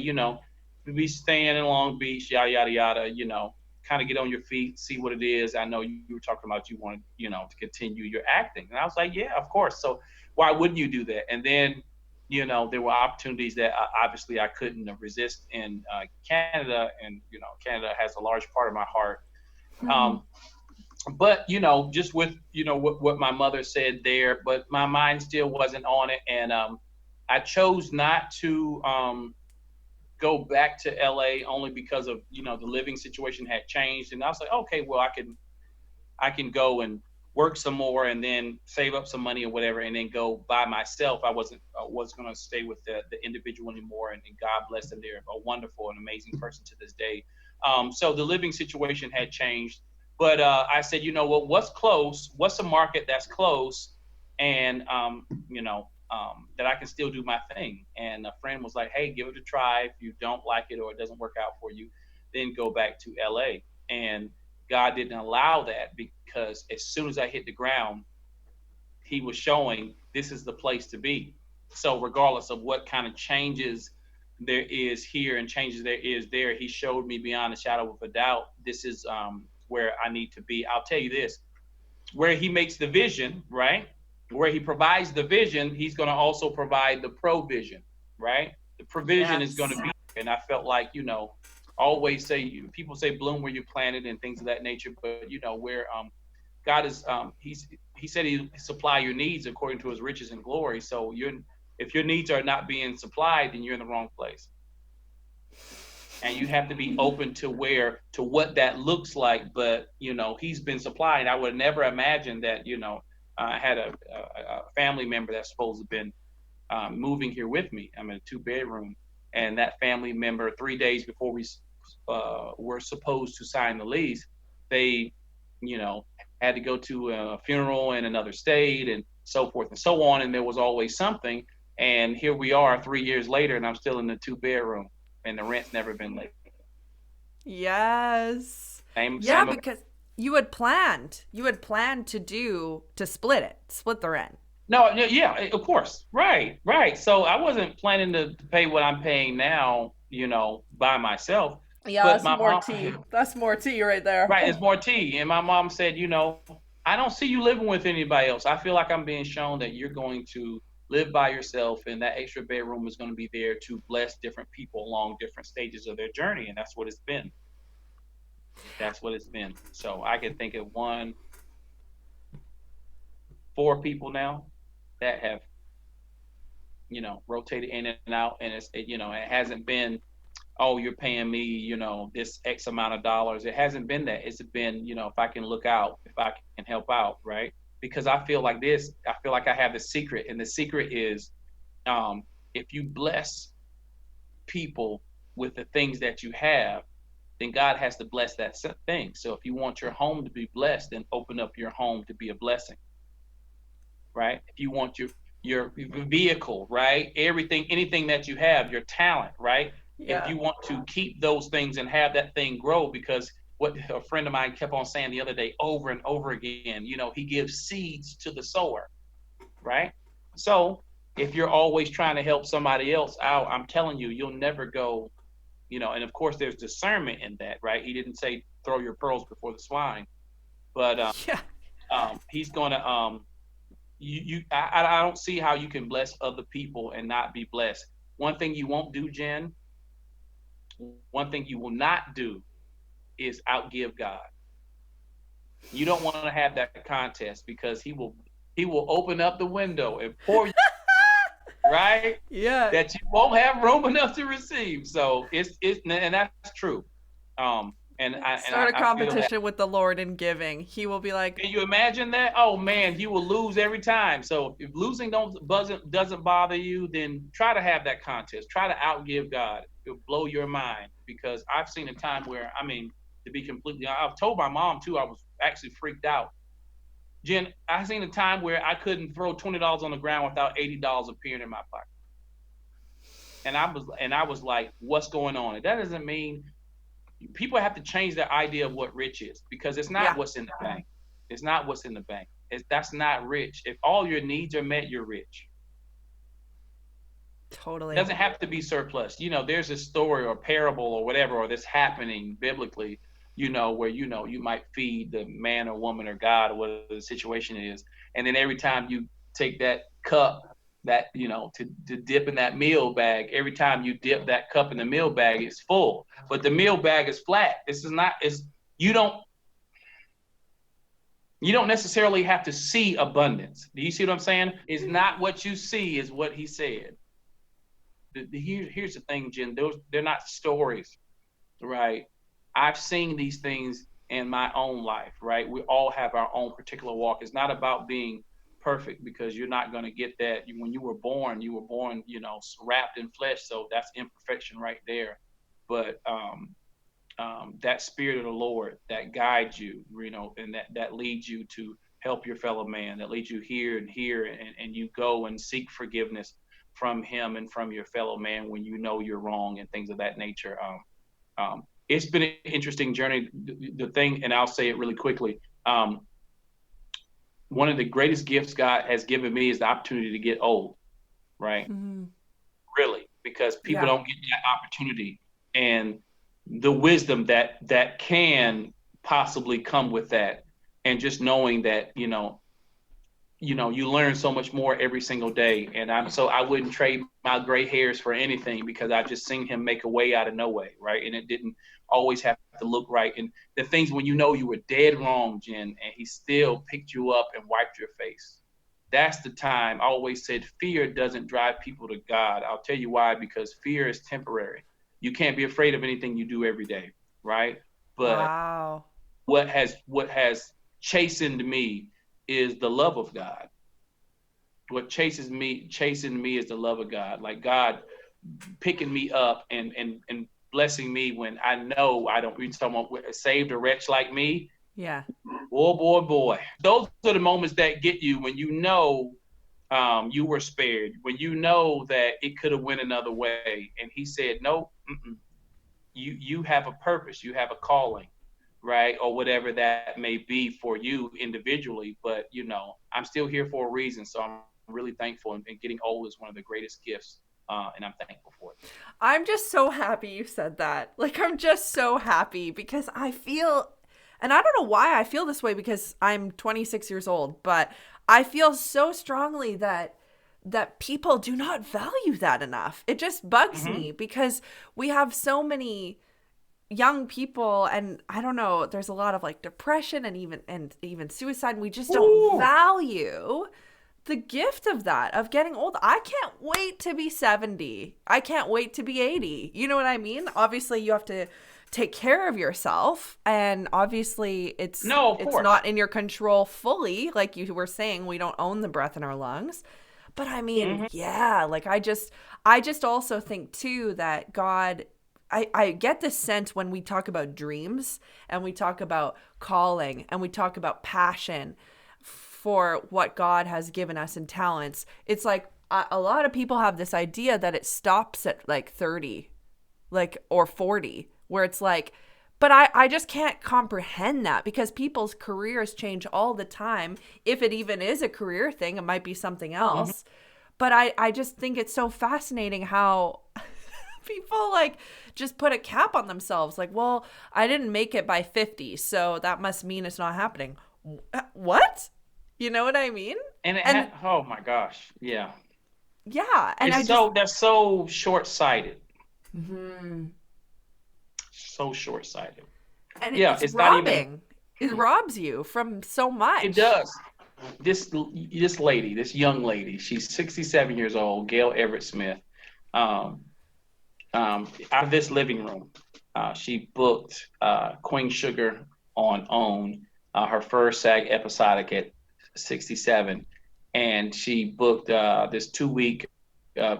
we be staying in Long Beach, yada yada yada, kind of get on your feet, see what it is. I know you were talking about you wanted, to continue your acting, and I was like, yeah, of course. So why wouldn't you do that? And then, there were opportunities that obviously I couldn't resist in Canada, and Canada has a large part of my heart. Um, but just with what my mother said there, but my mind still wasn't on it, and I chose not to go back to LA only because of the living situation had changed, and I was like, okay, well, I can go and work some more and then save up some money or whatever, and then go by myself. I was going to stay with the individual anymore, and God bless them. They're a wonderful and amazing person to this day. So the living situation had changed, but I said, you know what? What's close? What's a market that's close, and that I can still do my thing? And a friend was like, hey, give it a try. If you don't like it or it doesn't work out for you, then go back to LA. And God didn't allow that, because as soon as I hit the ground, He was showing this is the place to be. So, regardless of what kind of changes there is here and changes there is there, He showed me beyond a shadow of a doubt this is where I need to be. I'll tell you this, where He makes the vision, right? Where He provides the vision, He's going to also provide the provision, right? The provision is going to Yes. be, and I felt like, always say, people say bloom where you planted and things of that nature, but where God is, He said He supply your needs according to His riches and glory. So If your needs are not being supplied, then you're in the wrong place. And you have to be open to where to what that looks like. But he's been supplying. I would never imagine that. I had a family member that's supposed to have been moving here with me. I'm in a 2 bedroom, and that family member 3 days before we were supposed to sign the lease, they had to go to a funeral in another state and so forth and so on. And there was always something. And here we are 3 years later, and I'm still in the 2 bedroom, and the rent's never been late. Yes. Same, Yeah, same. because you had planned to split the rent. No, yeah, of course, right, right. So I wasn't planning to pay what I'm paying now, by myself. Yeah, But that's my more mom, tea. That's more tea right there. right, it's more tea. And my mom said, I don't see you living with anybody else. I feel like I'm being shown that you're going to live by yourself, and that extra bedroom is going to be there to bless different people along different stages of their journey, and that's what it's been. That's what it's been. So I can think of one, 4 people now that have rotated in and out, and it hasn't been, oh, you're paying me, this X amount of dollars. It hasn't been that. It's been, if I can look out, if I can help out, right? Because I feel like this, I feel like I have the secret, and the secret is, if you bless people with the things that you have, then God has to bless that thing. So if you want your home to be blessed, then open up your home to be a blessing, right? If you want your vehicle, right? Everything, anything that you have, your talent, right? If Yeah. you want to keep those things and have that thing grow, because what a friend of mine kept on saying the other day over and over again, he gives seeds to the sower, right? So if you're always trying to help somebody else out, I'm telling you, you'll never go, and of course there's discernment in that, right? He didn't say throw your pearls before the swine, but Yeah. he's going to I don't see how you can bless other people and not be blessed. One thing you won't do, Jen, one thing you will not do is outgive God. You don't want to have that contest, because he will open up the window and pour you, right? Yeah. That you won't have room enough to receive. So it's and that's true. And Start a I feel that. competition with the Lord in giving. He will be like, Can you imagine that? Oh man, you will lose every time. So if losing doesn't bother you, then try to have that contest. Try to outgive God. It'll blow your mind, because I've seen a time where, I mean, to be completely, I've told my mom too. I was actually freaked out. Jen, I've seen a time where I couldn't throw $20 on the ground without $80 appearing in my pocket, and I was like, what's going on? And that doesn't mean, people have to change their idea of what rich is, because it's not yeah, what's in the bank. It's not what's in the bank. That's not rich. If all your needs are met, you're rich. It totally. doesn't have to be surplus. There's a story or parable or whatever, or this happening biblically, where you might feed the man or woman or God or whatever the situation is, and then every time you take that cup, that to dip in that meal bag, every time you dip that cup in the meal bag, it's full, but the meal bag is flat. This is not is you don't necessarily have to see abundance. Do you see what I'm saying? It's not what you see, is what he said. Here's the thing, Jen. They're not stories, right? I've seen these things in my own life, right? We all have our own particular walk. It's not about being perfect, because you're not going to get that. When you were born, wrapped in flesh. So that's imperfection right there. But that spirit of the Lord that guides you, and that leads you to help your fellow man, that leads you here and here, and you go and seek forgiveness from him and from your fellow man when you know you're wrong, and things of that nature. It's been an interesting journey. The thing, and I'll say it really quickly. One of the greatest gifts God has given me is the opportunity to get old, right? Mm-hmm. Really, because people Yeah, don't get that opportunity, and the wisdom that can possibly come with that, and just knowing that you learn so much more every single day. And I wouldn't trade my gray hairs for anything, because I've just seen him make a way out of no way, right? And it didn't always have to look right. And the things when you were dead wrong, Jen, and he still picked you up and wiped your face. that's the time. I always said fear doesn't drive people to God. I'll tell you why, because fear is temporary. You can't be afraid of anything you do every day, right? But Wow. what has chastened me is the love of God. What chasing me is the love of God. Like God picking me up and blessing me when I know I don't read someone saved a wretch like me. Yeah. Boy. Those are the moments that get you when you know you were spared, when you know that it could have went another way. And he said, no, you have a purpose, you have a calling, right? Or whatever that may be for you individually. But I'm still here for a reason. So I'm really thankful. And getting old is one of the greatest gifts. And I'm thankful for it. I'm just so happy you said that. Like, I'm just so happy because I feel, and I don't know why I feel this way because I'm 26 years old, but I feel so strongly that people do not value that enough. It just bugs Mm-hmm. me because we have so many young people, and I don't know, there's a lot of like depression and even suicide, and we just don't Ooh. value the gift of that, of getting old. I can't wait to be 70. I can't wait to be 80. You know what I mean? Obviously, you have to take care of yourself, and obviously it's No, of it's course. not in your control fully, like you were saying, we don't own the breath in our lungs. But I mean, Mm-hmm. yeah, like I just also think too that God, I get this sense when we talk about dreams and we talk about calling and we talk about passion for what God has given us in talents. It's like a lot of people have this idea that it stops at like 30, like, or 40, where it's like, but I just can't comprehend that because people's careers change all the time. If it even is a career thing, it might be something Mm-hmm. else. But I just think it's so fascinating how people like just put a cap on themselves. Like, well, I didn't make it by 50, so that must mean it's not happening. What? You know what I mean? And And oh my gosh, yeah. yeah, and I It's just, so they're so short-sighted. mhm. So short-sighted. And Yeah, it's it's not even. robbing. It robs you from so It much. does. This lady, this young lady, she's 67 years old, Gail Everett Smith. Um, Out of this living room, she booked Queen Sugar on OWN, her first SAG episodic at 67, and she booked this 2 week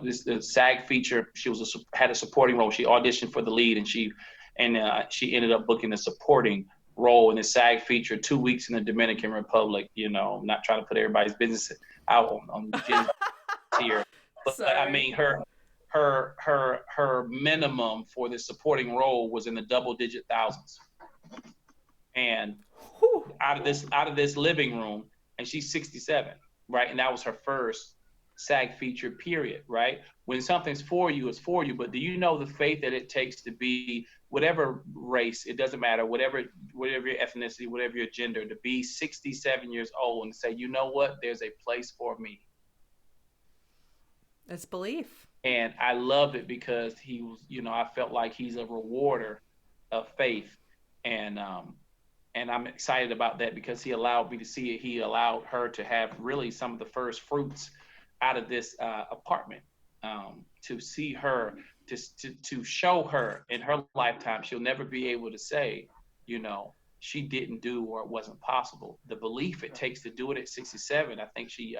this SAG feature. She had a supporting role. She auditioned for the lead, and she ended up booking a supporting role in the SAG feature. 2 weeks in the Dominican Republic. I'm not trying to put everybody's business out on Jen's here, but I mean Sorry. her minimum for the supporting role was in the double digit thousands, and Whew. out of this living room, and she's 67, right? And that was her first SAG feature period, right? When something's for you, it's for you. But do you know the faith that it takes to be whatever race? It doesn't matter, whatever your ethnicity, whatever your gender, to be 67 years old and say, you know what? There's a place for me. It's belief. And I love it because I felt like he's a rewarder of faith, and I'm excited about that because he allowed me to see it. He allowed her to have really some of the first fruits out of this apartment. To see her, to show her in her lifetime, she'll never be able to say, you know, she didn't do or it wasn't possible. The belief it takes to do it at 67. I think she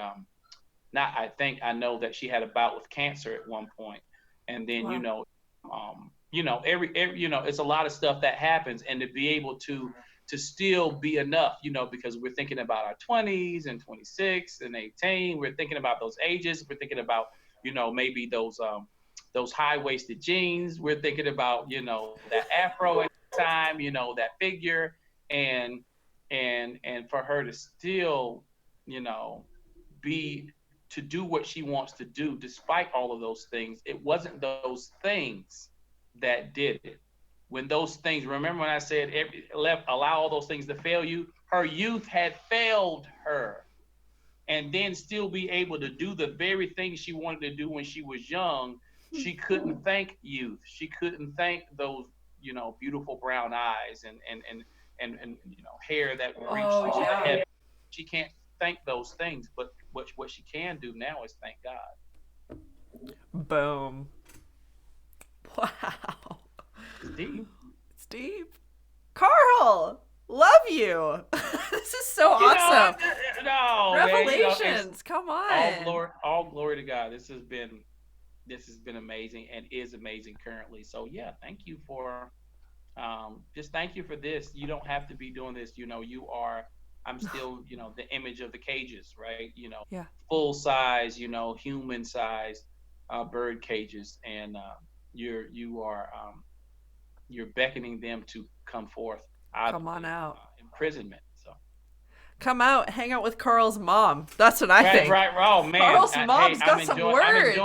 not I think I know that she had a bout with cancer at one point, and then Wow. every it's a lot of stuff that happens, and to be able to still be enough, because we're thinking about our 20s and 26 and 18. We're thinking about those ages. We're thinking about maybe those high waisted jeans. We're thinking about that afro at the time, that figure, and and for her to still you know be to do what she wants to do despite all of those things. It wasn't those things that did it. When those things, remember when I said allow all those things to fail you? Her youth had failed her, and then still be able to do the very things she wanted to do when she was young. She couldn't thank youth. She couldn't thank those beautiful brown eyes and hair that reached Oh into yeah. heaven. She can't. think those things, but what she can do now is thank God. Boom. Wow. It's deep. Steve. Carl, love you. This is so You know, awesome. no, man. It's Revelations. Come on. all glory to God. This has been amazing and is amazing currently. So yeah, thank you for just thank you for this. You don't have to be doing this. You are. I'm still the image of the cages, right? Yeah. Full size, human size bird cages, and you're beckoning them to come forth out of Come on out. imprisonment. So Come out, hang out with Carl's mom. That's what I right, think. right, oh man, Carl's hey, mom's got some words.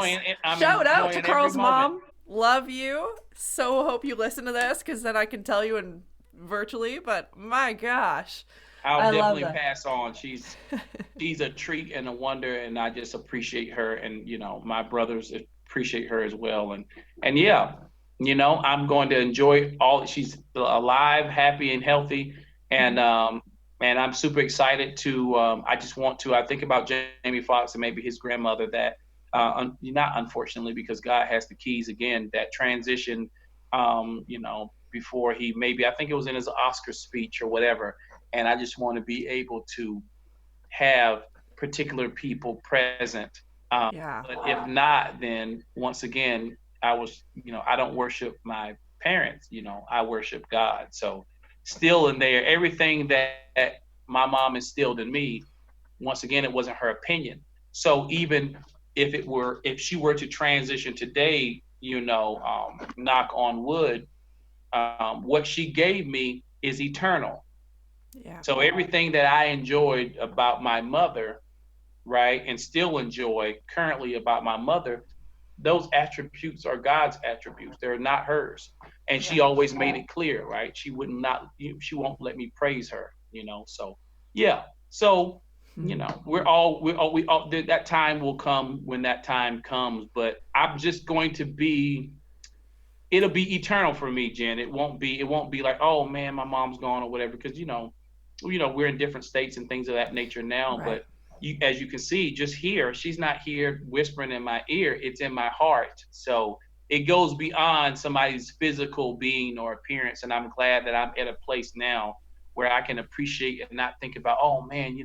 I'm Shout out to enjoying every Carl's moment. mom. Love you. So hope you listen to this because then I can tell you in virtually. But my gosh, I'll I love definitely that. pass on. She's a treat and a wonder, and I just appreciate her, and my brothers appreciate her as well, and yeah, I'm going to enjoy all. She's alive, happy, and healthy, and Mhm. and I'm super excited to. I just want to. I think about Jamie Foxx and maybe his grandmother that, not unfortunately because God has the keys again. That transition, before he maybe I think it was in his Oscar speech or whatever, and I just want to be able to have particular people present. Yeah. But if not, then once again, I don't worship my parents. I worship God. So still in there, everything that my mom instilled in me. Once again, it wasn't her opinion. So even if she were to transition today, knock on wood, what she gave me is eternal. Yeah. So everything that I enjoyed about my mother, right, and still enjoy currently about my mother, those attributes are God's attributes. They're not hers. And she Yeah. always made it clear, right? She won't let me praise her. So yeah. So, Hmm. we all that time will come when that time comes, but I'm just going to be it'll be eternal for me, Jen. It won't be like, oh man, my mom's gone or whatever, because we're in different states and things of that nature now. Right. But as you can see, just here, she's not here whispering in my ear. It's in my heart. So it goes beyond somebody's physical being or appearance. And I'm glad that I'm at a place now where I can appreciate and not think about, oh man,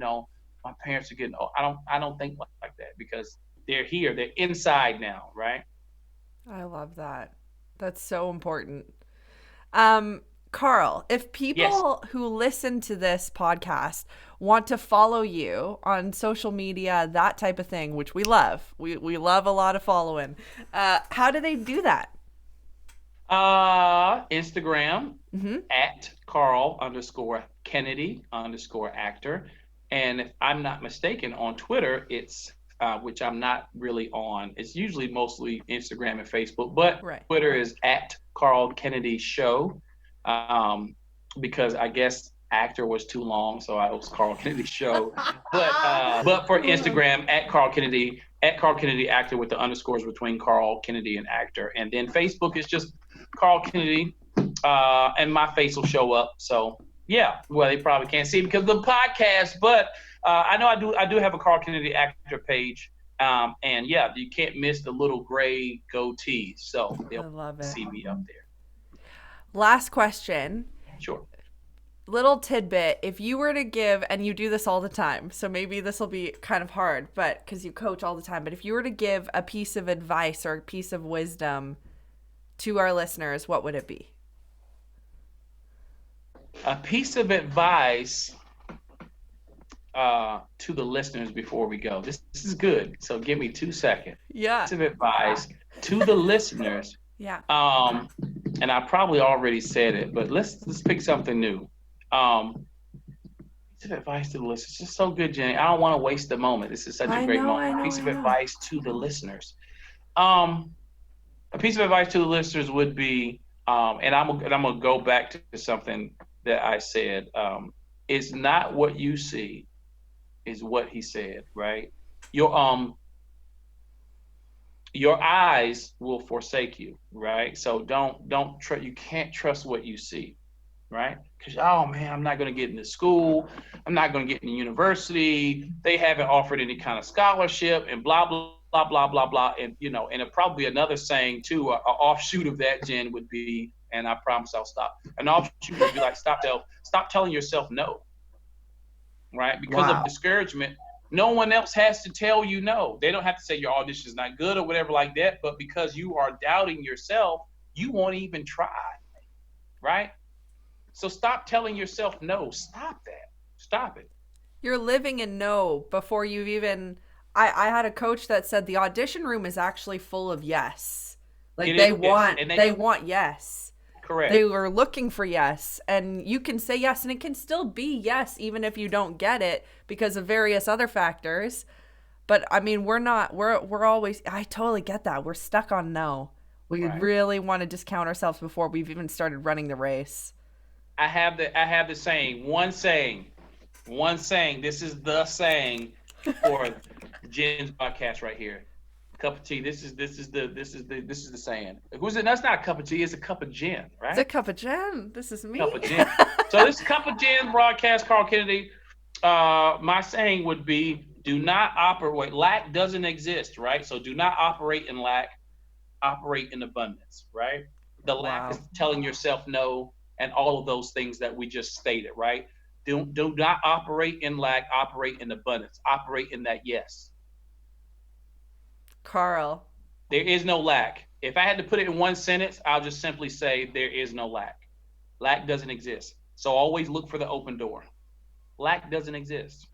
my parents are getting old. I don't think like that because they're here. They're inside now, right? I love that. That's so important. Um, Carl, if Yes. people who listen to this podcast want to follow you on social media, that type of thing, which we love, we love a lot of following. How do they do that? Instagram Mm-hmm. at Carl underscore Kennedy underscore actor. And if I'm not mistaken, on Twitter, which I'm not really on. It's usually mostly Instagram and Facebook, but Right. Twitter is at Carl Kennedy Show. Um, because I guess actor was too long, so I was Carl Kennedy Show. But for Instagram at Carl Kennedy actor with the underscores between Carl Kennedy and actor, and then Facebook is just Carl Kennedy, and my face will show up. So yeah, well they probably can't see it because of the podcast, but I know I do have a Carl Kennedy actor page, and yeah, you can't miss the little gray goatee, so they'll I love it. see me up there. Last question. Sure. Little tidbit. If you were to give, and you do this all the time, so maybe this will be kind of hard, but because you coach all the time, but if you were to give a piece of advice or a piece of wisdom to our listeners, what would it be? A piece of advice to the listeners before we go. This is good. So give me 2 seconds. Yeah. Piece of advice to the listeners. Yeah. Um, and I probably already said it, but let's pick something new. Um, Piece of advice to the listeners. It's so good, Jenny. I don't want to waste the moment. This is such a I great know, moment. I know, Piece I of know. advice to the listeners. Um, a piece of advice to the listeners would be, and I'm gonna go back to something that I said. It's not what you see, is what he said. Right? Your um your eyes will forsake you. Right? So don't you can't trust what you see. right? Because, oh man, I'm not going to get into school. I'm not going to get into university. They haven't offered any kind of scholarship and blah, blah, blah, blah, blah, blah. And, and it probably another saying too, a offshoot of that, Jen, would be, and I promise I'll stop. An offshoot would be like, stop telling yourself no, right? Because of Wow. discouragement, no one else has to tell you no. They don't have to say your audition is not good or whatever like that. But because you are doubting yourself, you won't even try, right? So stop telling yourself no. Stop that. Stop it. You're living in no before you've even. I had a coach that said the audition room is actually full of yes. Like It is, and they want yes. correct. They were looking for yes, and you can say yes, and it can still be yes even if you don't get it because of various other factors. But I mean, we're not we're always. I totally get that. We're stuck on no. We Right. really want to discount ourselves before we've even started running the race. I have the saying. This is the saying for Jen's podcast right here. Cup of tea. This is the saying. Who's it? That's not a cup of tea. It's a cup of gin, It's a right? cup of gin. This is Cup me. of gin. So this cup of gin broadcast, Carl Kennedy. My saying would be: do not operate. Lack doesn't exist, right? So do not operate in lack. Operate in abundance, right? The lack is Wow. telling yourself no, and all of those things that we just stated, right? Do not operate in lack. Operate in abundance. Operate in that yes. Carl. There is no lack. If I had to put it in one sentence, I'll just simply say there is no lack. Lack doesn't exist. So always look for the open door. Lack doesn't exist.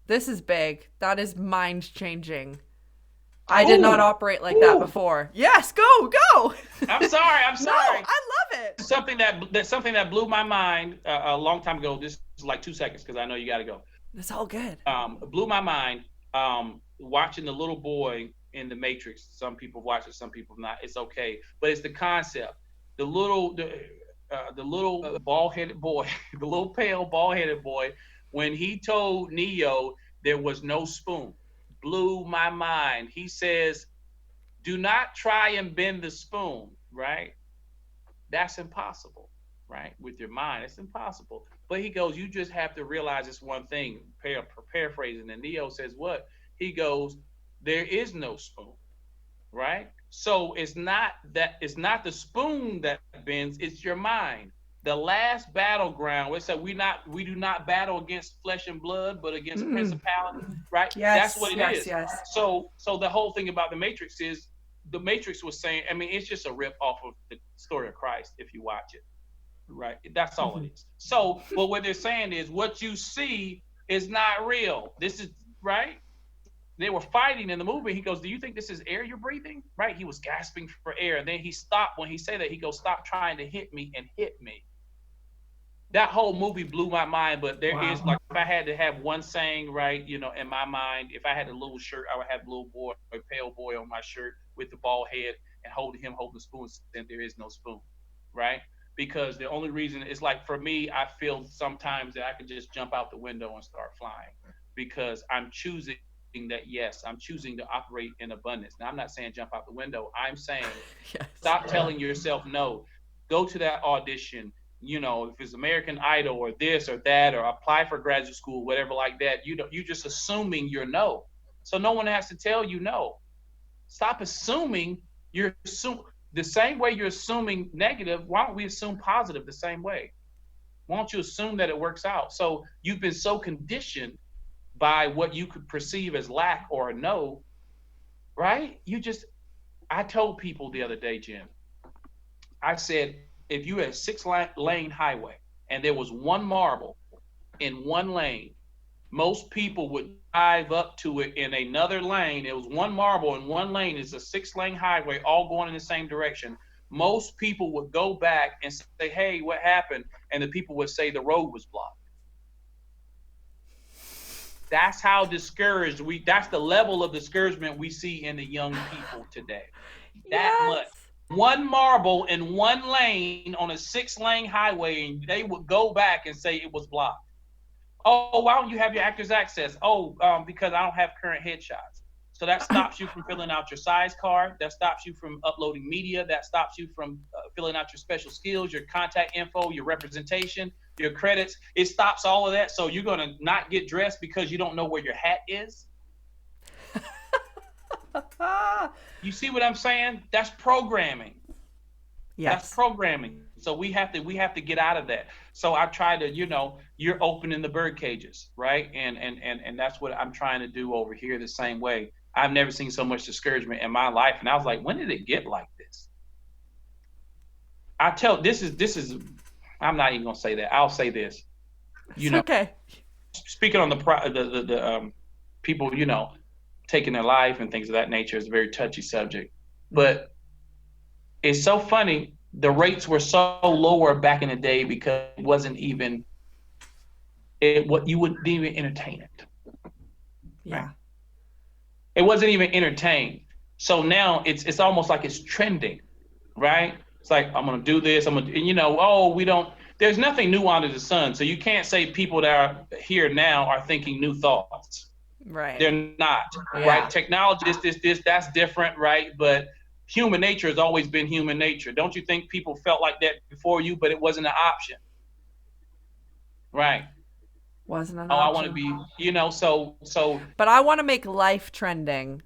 This is big. That is mind changing. I did not Ooh, operate like that before. Yes, go, go. I'm sorry. I'm No, sorry. I love it. Something that blew my mind a long time ago. This is like 2 seconds because I know you got to go. It's all good. Blew my mind. Watching the little boy in the Matrix. Some people watch it, some people not. It's okay, but it's the concept. The little bald headed boy, the little pale bald headed boy, when he told Neo there was no spoon, blew my mind. He says, "Do not try and bend the spoon." Right? That's impossible, right? With your mind, it's impossible. But he goes, you just have to realize this one thing. Paraphrasing, and Neo says, what? He goes, there is no spoon, right? So it's not the spoon that bends, it's your mind. The last battleground, we said we do not battle against flesh and blood, but against Mm. principality, right? That's Yes, what it yes, is. yes. So the whole thing about the Matrix is the Matrix was saying, I mean, it's just a rip off of the story of Christ if you watch it, right? That's all it Mhm. is. So, but what they're saying is what you see is not real. This is right. They were fighting in the movie. He goes, "Do you think this is air you're breathing?" Right? He was gasping for air, and then he stopped when he said that. He goes, "Stop trying to hit me and hit me." That whole movie blew my mind. But there is Wow. like, if I had to have one saying, right, in my mind, if I had a little shirt, I would have a little boy, a pale boy on my shirt with the bald head and holding the spoon, saying there is no spoon, right? Because the only reason is like for me, I feel sometimes that I can just jump out the window and start flying because I'm choosing that. Yes, I'm choosing to operate in abundance. Now, I'm not saying jump out the window. I'm saying Yes. stop telling yourself no. Go to that audition. If it's American Idol or this or that, or apply for graduate school, whatever like that. You're just assuming you're no. So no one has to tell you no. Stop assuming the same way you're assuming negative. Why don't we assume positive the same way? Why don't you assume that it works out? So you've been so conditioned by what you could perceive as lack or a no, right? I told people the other day, Jim, I said, if you had a six lane highway and there was one marble in one lane, most people would drive up to it in another lane. It was one marble in one lane. It's a six-lane highway, all going in the same direction. Most people would go back and say, "Hey, what happened?" And the people would say the road was blocked. That's how discouraged we. That's the level of discouragement we see in the young people today. That much. Yes. One marble in one lane on a six-lane highway, and they would go back and say it was blocked. Oh, why don't you have your actor's access? Oh, because I don't have current headshots. So that stops you from filling out your size card. That stops you from uploading media. That stops you from filling out your special skills, your contact info, your representation, your credits. It stops all of that. So you're going to not get dressed because you don't know where your hat is. You see what I'm saying? That's programming. That's Yes. programming. So we have to get out of that. So I try to, you're opening the bird cages, right? And that's what I'm trying to do over here the same way. I've never seen so much discouragement in my life. And I was like, when did it get like this? This is I'm not even gonna say that. I'll say this. You It's know, okay. speaking on the people, taking their life and things of that nature is a very touchy subject. But it's so funny. The rates were so lower back in the day because it wasn't even what you wouldn't even entertain it, right? Yeah. It wasn't even entertained. So now it's almost like it's trending, right? It's like I'm gonna do this. And oh, we don't. There's nothing new under the sun. So you can't say people that are here now are thinking new thoughts. Right. They're not, right? Yeah. Technology, this, that's different, right? But human nature has always been human nature. Don't you think people felt like that before you, but it wasn't an option, right? Wasn't an Oh, I want to option. be, so But I want to make life trending.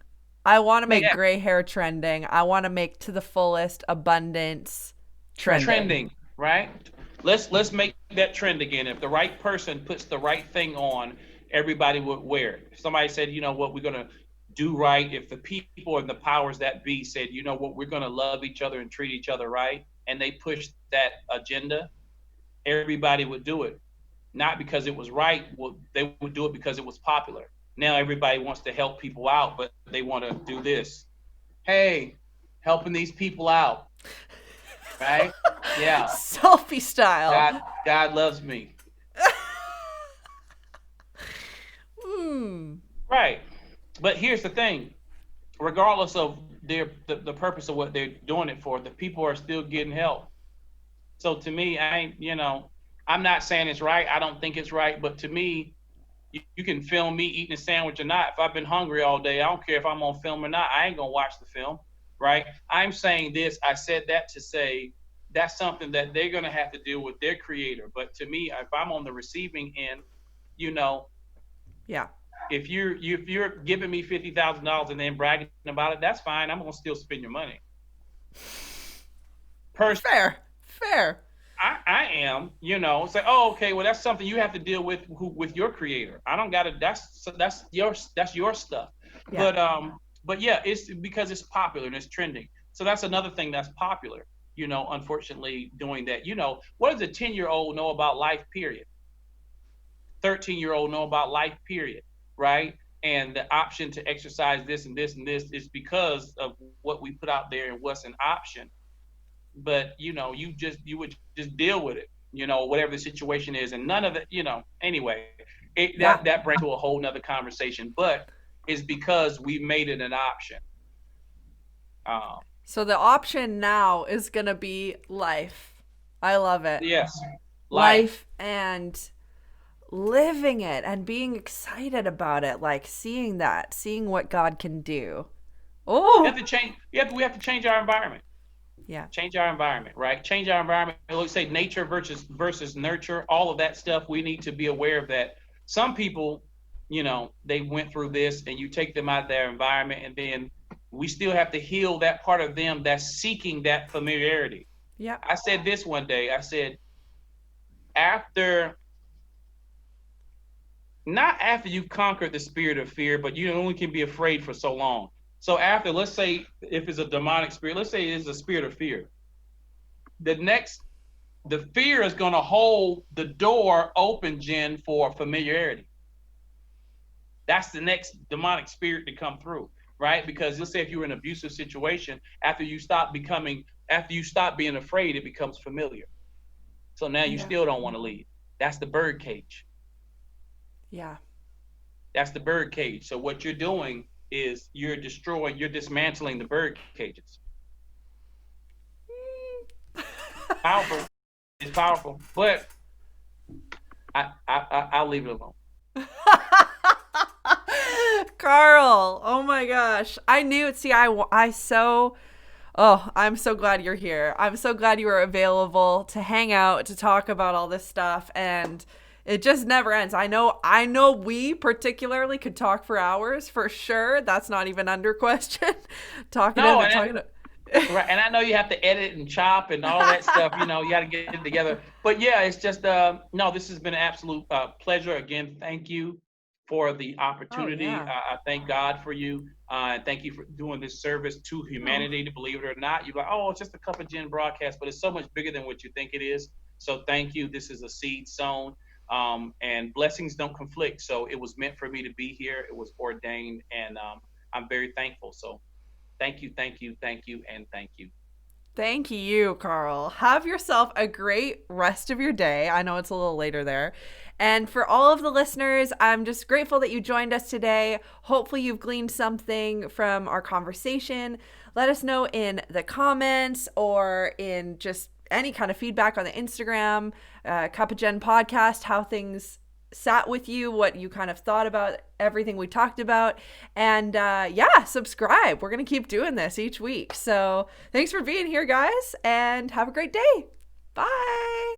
I want to make yeah, gray hair trending. I want to make to the fullest abundance trending. trending, right? Let's make that trend again. If the right person puts the right thing on, everybody would wear it. If somebody said, you know what, we're gonna do right. If the people and the powers that be said, you know what, we're gonna love each other and treat each other right, and they pushed that agenda, everybody would do it. Not because it was right. Well, they would do it because it was popular. Now everybody wants to help people out, but they want to do this. Hey, helping these people out, right? Yeah. Selfie style. God loves me. Hmm. Right. But here's the thing. Regardless of the purpose of what they're doing it for, the people are still getting help. So to me, I'm not saying it's right. I don't think it's right, but to me, you can film me eating a sandwich or not. If I've been hungry all day, I don't care if I'm on film or not. I ain't gonna watch the film, right? I'm saying this. I said that to say that's something that they're gonna have to deal with their creator. But to me, if I'm on the receiving end, you know, Yeah. if you're giving me $50,000 and then bragging about it, that's fine. I'm gonna still spend your money. Personally, Fair. Fair. I am, say, oh, okay, well, that's something you have to deal with your creator. I don't gotta. That's your stuff. Yeah. But yeah, it's because it's popular and it's trending. So that's another thing that's popular. Unfortunately, doing that. What does a 10-year-old know about life? Period. 13-year-old know about life? Period. Right. And the option to exercise this and this and this is because of what we put out there and what's an option. But you would just deal with it, whatever the situation is, and none of it, anyway, Yeah. that brings to a whole nother conversation, but it's because we made it an option. um So the option now is going to be life. I love it. yes, life. Life and living it and being excited about it, like seeing what God can do. We Oh, have to change. We have to change our environment. yeah. Change our environment, right? Change our environment. Let's say nature versus nurture. All of that stuff. We need to be aware of that. Some people, they went through this, and you take them out of their environment, and then we still have to heal that part of them that's seeking that familiarity. Yeah. I said this one day. I said, after not after you've conquered the spirit of fear, but you only can be afraid for so long. So after, let's say, if it's a demonic spirit, let's say it's a spirit of fear. The fear is going to hold the door open, Jen, for familiarity. That's the next demonic spirit to come through, right? Because let's say if you're in an abusive situation, after you stop being afraid, it becomes familiar. So now you Yeah. still don't want to leave. That's the bird cage. Yeah. That's the bird cage. So what you're doing is you're dismantling the bird cages. Powerful. It's powerful. But I'll leave it alone. Carl, oh my gosh. I knew it. See, I'm so glad you're here. I'm so glad you were available to hang out, to talk about all this stuff. And it just never ends. I know we particularly could talk for hours for sure. That's not even under question. talking No, to, and talking to, right, and I know you have to edit and chop and all that stuff. You got to get it together. But yeah, it's just no. This has been an absolute pleasure. Again, thank you for the Oh opportunity. yeah. I thank God for you. And thank you for doing this service to Oh, humanity. To believe it or not, you're like, oh, it's just a cup of gin broadcast, but it's so much bigger than what you think it is. So thank you. This is a seed sown, and blessings don't conflict. So it was meant for me to be here. It was ordained, and I'm very thankful. So thank you, thank you, thank you, and thank you. thank you, Carl. Have yourself a great rest of your day. I know it's a little later there. And for all of the listeners, I'm just grateful that you joined us today. Hopefully, you've gleaned something from our conversation. Let us know in the comments or in just any kind of feedback on the Instagram, Cup of Jen podcast, how things sat with you, what you kind of thought about everything we talked about. And yeah, subscribe. We're going to keep doing this each week. So thanks for being here, guys, and have a great day. Bye.